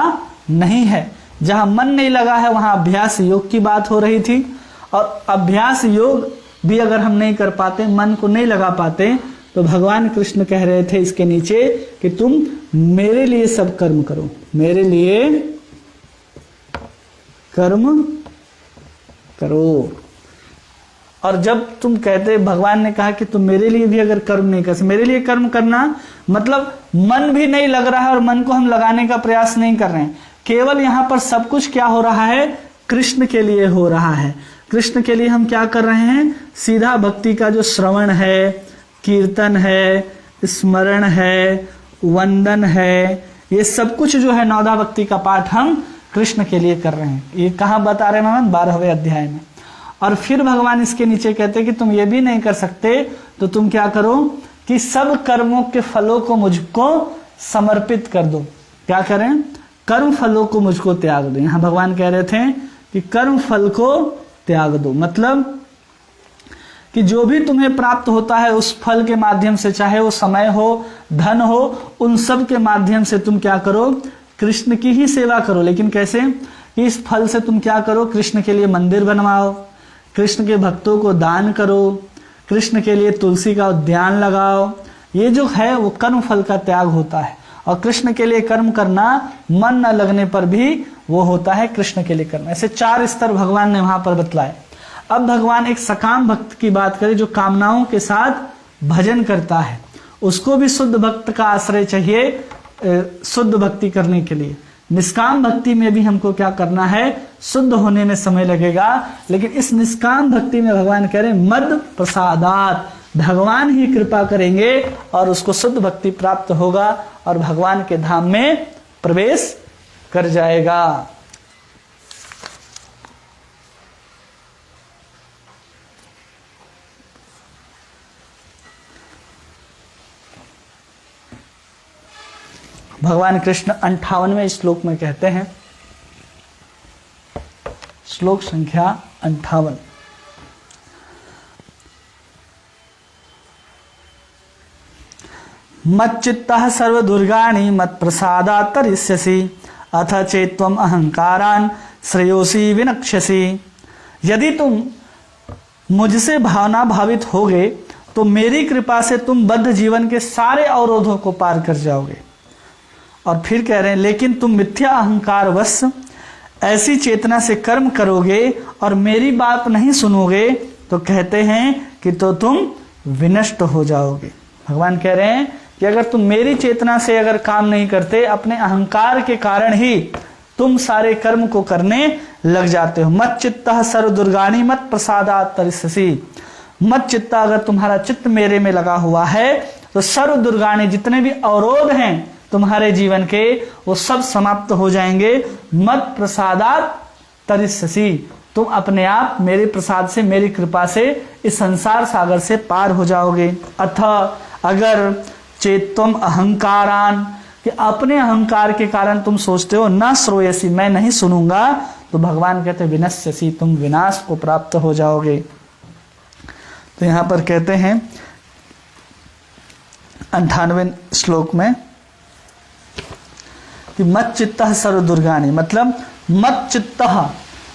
नहीं है। जहां मन नहीं लगा है वहां अभ्यास योग की बात हो रही थी। और अभ्यास योग भी अगर हम नहीं कर पाते, मन को नहीं लगा पाते, तो भगवान कृष्ण कह रहे थे इसके नीचे कि तुम मेरे लिए सब कर्म करो, मेरे लिए कर्म करो। और जब तुम कहते, भगवान ने कहा कि तुम मेरे लिए भी अगर कर्म नहीं कर सकते, मेरे लिए कर्म करना मतलब मन भी नहीं लग रहा है और मन को हम लगाने का प्रयास नहीं कर रहे हैं, केवल यहाँ पर सब कुछ क्या हो रहा है, कृष्ण के लिए हो रहा है। कृष्ण के लिए हम क्या कर रहे हैं, सीधा भक्ति का जो श्रवण है, कीर्तन है, स्मरण है, वंदन है, ये सब कुछ जो है नौदा भक्ति का पाठ हम कृष्ण के लिए कर रहे हैं। ये कहाँ बता रहे हैं भगवान, 12वें अध्याय में। और फिर भगवान इसके नीचे कहते हैं कि तुम ये भी नहीं कर सकते तो तुम क्या करो कि सब कर्मों के फलों को मुझको समर्पित कर दो। क्या करें, कर्म फलों को मुझको त्याग दो। यहां भगवान कह रहे थे कि कर्म फल को त्याग दो, मतलब कि जो भी तुम्हें प्राप्त होता है उस फल के माध्यम से, चाहे वो समय हो, धन हो, उन सब के माध्यम से तुम क्या करो, कृष्ण की ही सेवा करो। लेकिन कैसे, इस फल से तुम क्या करो, कृष्ण के लिए मंदिर बनवाओ, कृष्ण के भक्तों को दान करो, कृष्ण के लिए तुलसी का उद्यान लगाओ। ये जो है वो कर्म फल का त्याग होता है। और कृष्ण के लिए कर्म करना मन न लगने पर भी वो होता है कृष्ण के लिए करना। ऐसे 4 स्तर भगवान ने वहां पर बतलाए। अब भगवान एक सकाम भक्त की बात करें जो कामनाओं के साथ भजन करता है, उसको भी शुद्ध भक्त का आश्रय चाहिए शुद्ध भक्ति करने के लिए। निष्काम भक्ति में भी हमको क्या करना है, शुद्ध होने में समय लगेगा, लेकिन इस निष्काम भक्ति में भगवान कह रहे हैं मद प्रसादात, भगवान ही कृपा करेंगे और उसको शुद्ध भक्ति प्राप्त होगा और भगवान के धाम में प्रवेश कर जाएगा। भगवान कृष्ण 58वें श्लोक में कहते हैं, श्लोक संख्या 58, मच्चित्तः सर्वदुर्गाणि मत्प्रसादात् तरिष्यसि अथ चेत्त्वम अहंकारान श्रेयोसी विनक्ष्यसि। यदि तुम मुझसे भावना भावित होगे तो मेरी कृपा से तुम बद्ध जीवन के सारे अवरोधों को पार कर जाओगे। और फिर कह रहे हैं लेकिन तुम मिथ्या अहंकार वश ऐसी चेतना से कर्म करोगे और मेरी बात नहीं सुनोगे तो कहते हैं कि तो तुम विनष्ट हो जाओगे। भगवान कह रहे हैं कि अगर तुम मेरी चेतना से अगर काम नहीं करते, अपने अहंकार के कारण ही तुम सारे कर्म को करने लग जाते हो। मत चित्तः सर्व दुर्गाणी मत प्रसादात् तरिष्यसि। मत चित्ता, अगर तुम्हारा चित्त मेरे में लगा हुआ है तो सर्व दुर्गाणी, जितने भी अवरोध हैं तुम्हारे जीवन के, वो सब समाप्त हो जाएंगे। मत प्रसादात् तरिष्यसि, तुम अपने आप मेरे प्रसाद से, मेरी कृपा से इस संसार सागर से पार हो जाओगे। अथ अगर चेत्त्वम अहंकारान, कि अपने अहंकार के कारण तुम सोचते हो न श्रोयसी, मैं नहीं सुनूंगा, तो भगवान कहते विनश्यसि, तुम विनाश को प्राप्त हो जाओगे। तो यहां पर कहते हैं 98वें श्लोक में कि मत चित्तः सर्व दुर्गाणी, मतलब मत चित्तः,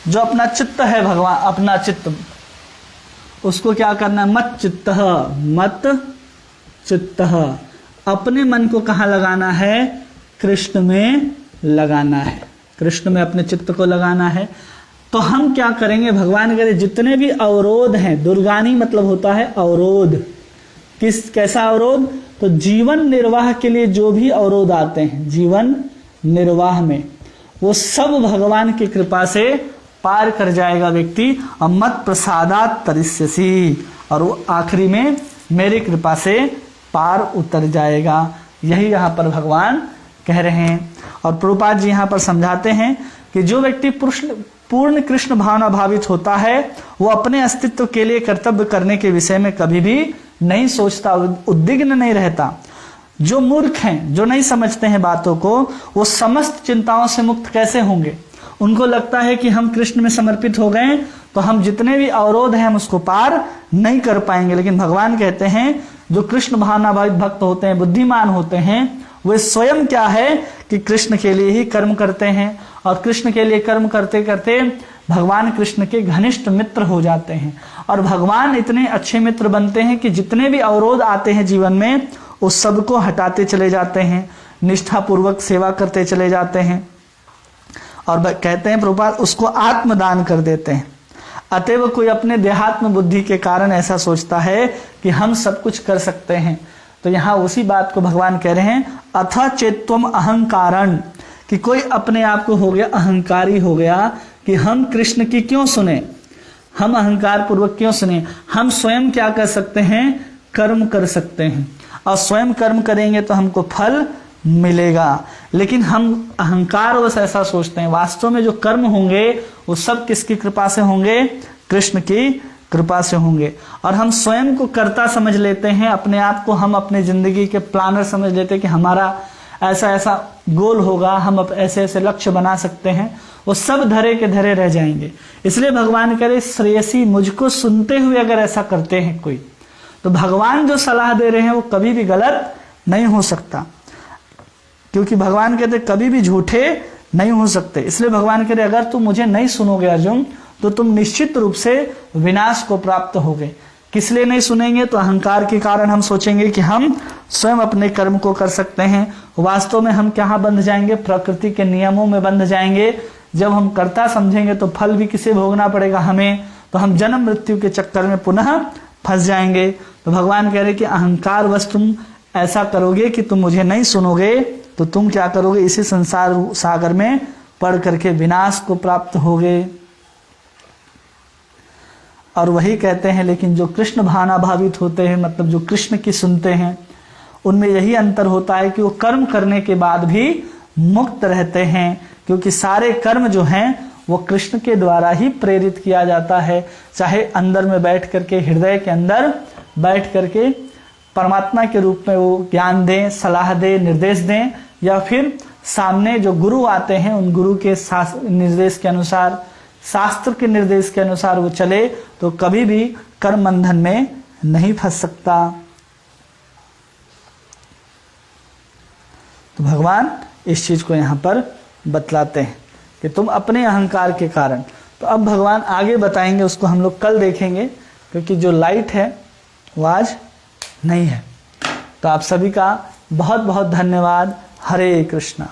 जो अपना चित्त है भगवान, अपना चित्त, उसको क्या करना है? मत चित्तः, मत चित्तः, अपने मन को कहाँ लगाना है? कृष्ण में लगाना है, कृष्ण में अपने चित्त को लगाना है। तो हम क्या करेंगे? भगवान कह रहे जितने भी अवरोध हैं, दुर्गानी मतलब होता है अवरोध। कैसा अवरोध? तो जीवन निर्वाह के लिए जो भी अवरोध आते हैं जीवन निर्वाह में, वो सब भगवान की कृपा से पार कर जाएगा व्यक्ति। और मत प्रसादात् तरिष्यसि, और वो आखिरी में मेरी कृपा से पार उतर जाएगा। यही यहाँ पर भगवान कह रहे हैं। और प्रभुपाद जी यहाँ पर समझाते हैं कि जो व्यक्ति पूर्ण कृष्ण भावना भावित होता है, वो अपने अस्तित्व के लिए कर्तव्य करने के विषय में कभी भी नहीं सोचता, उद्विग्न नहीं रहता। जो मूर्ख हैं, जो नहीं समझते हैं बातों को, वो समस्त चिंताओं से मुक्त कैसे होंगे? उनको लगता है कि हम कृष्ण में समर्पित हो गए तो हम जितने भी अवरोध हैं हम उसको पार नहीं कर पाएंगे। लेकिन भगवान कहते हैं जो कृष्ण भावना भावित भक्त होते हैं, बुद्धिमान होते हैं, वे स्वयं क्या है कि कृष्ण के लिए ही कर्म करते हैं। और कृष्ण के लिए कर्म करते करते भगवान कृष्ण के घनिष्ठ मित्र हो जाते हैं। और भगवान इतने अच्छे मित्र बनते हैं कि जितने भी अवरोध आते हैं जीवन में, उस सबको हटाते चले जाते हैं, निष्ठापूर्वक सेवा करते चले जाते हैं। और कहते हैं प्रभुपाद उसको आत्मदान कर देते हैं। अतएव कोई अपने देहात्म बुद्धि के कारण ऐसा सोचता है कि हम सब कुछ कर सकते हैं, तो यहाँ उसी बात को भगवान कह रहे हैं अथ चेत्त्वम अहंकारन, कि कोई अपने आप को हो गया अहंकारी, हो गया कि हम कृष्ण की क्यों सुने, हम अहंकार पूर्वक क्यों सुने। हम स्वयं क्या कर सकते हैं? कर्म कर सकते हैं, और स्वयं कर्म करेंगे तो हमको फल मिलेगा। लेकिन हम अहंकार वश ऐसा सोचते हैं, वास्तव में जो कर्म होंगे वो सब किसकी कृपा से होंगे? कृष्ण की कृपा से होंगे। और हम स्वयं को कर्ता समझ लेते हैं, अपने आप को हम अपने जिंदगी के प्लानर समझ लेते हैं कि हमारा ऐसा ऐसा गोल होगा, हम ऐसे ऐसे लक्ष्य बना सकते हैं, वो सब धरे के धरे रह जाएंगे। इसलिए भगवान करे श्रेयसी, मुझको सुनते हुए अगर ऐसा करते हैं कोई, तो भगवान जो सलाह दे रहे हैं वो कभी भी गलत नहीं हो सकता, क्योंकि भगवान कहते कभी भी झूठे नहीं हो सकते। इसलिए भगवान कहते अगर तुम मुझे नहीं सुनोगे अर्जुन, तो तुम निश्चित रूप से विनाश को प्राप्त होगे। किस लिए नहीं सुनेंगे? तो अहंकार के कारण हम सोचेंगे कि हम स्वयं अपने कर्म को कर सकते हैं। वास्तव में हम कहाँ बंध जाएंगे? प्रकृति के नियमों में बंध जाएंगे। जब हम कर्ता समझेंगे तो फल भी किसे भोगना पड़ेगा? हमें। तो हम जन्म मृत्यु के चक्कर में पुनः फंस जाएंगे। तो भगवान कह रहे कि अहंकार वश तुम ऐसा करोगे कि तुम मुझे नहीं सुनोगे, तो तुम क्या करोगे? इसी संसार सागर में पड़ करके विनाश को प्राप्त होगे। और वही कहते हैं, लेकिन जो कृष्ण भावना भावित होते हैं, मतलब जो कृष्ण की सुनते हैं, उनमें यही अंतर होता है कि वो कर्म करने के बाद भी मुक्त रहते हैं, क्योंकि सारे कर्म जो हैं वो कृष्ण के द्वारा ही प्रेरित किया जाता है। चाहे अंदर में बैठ करके, हृदय के अंदर बैठ करके परमात्मा के रूप में वो ज्ञान दें, सलाह दें, निर्देश दें, या फिर सामने जो गुरु आते हैं उन गुरु के निर्देश के अनुसार, शास्त्र के निर्देश के अनुसार वो चले, तो कभी भी कर्म बंधन में नहीं फंस सकता। तो भगवान इस चीज को यहाँ पर बतलाते हैं कि तुम अपने अहंकार के कारण। तो अब भगवान आगे बताएंगे, उसको हम लोग कल देखेंगे, क्योंकि जो लाइट है वो आज नहीं है। तो आप सभी का बहुत बहुत धन्यवाद। हरे कृष्णा।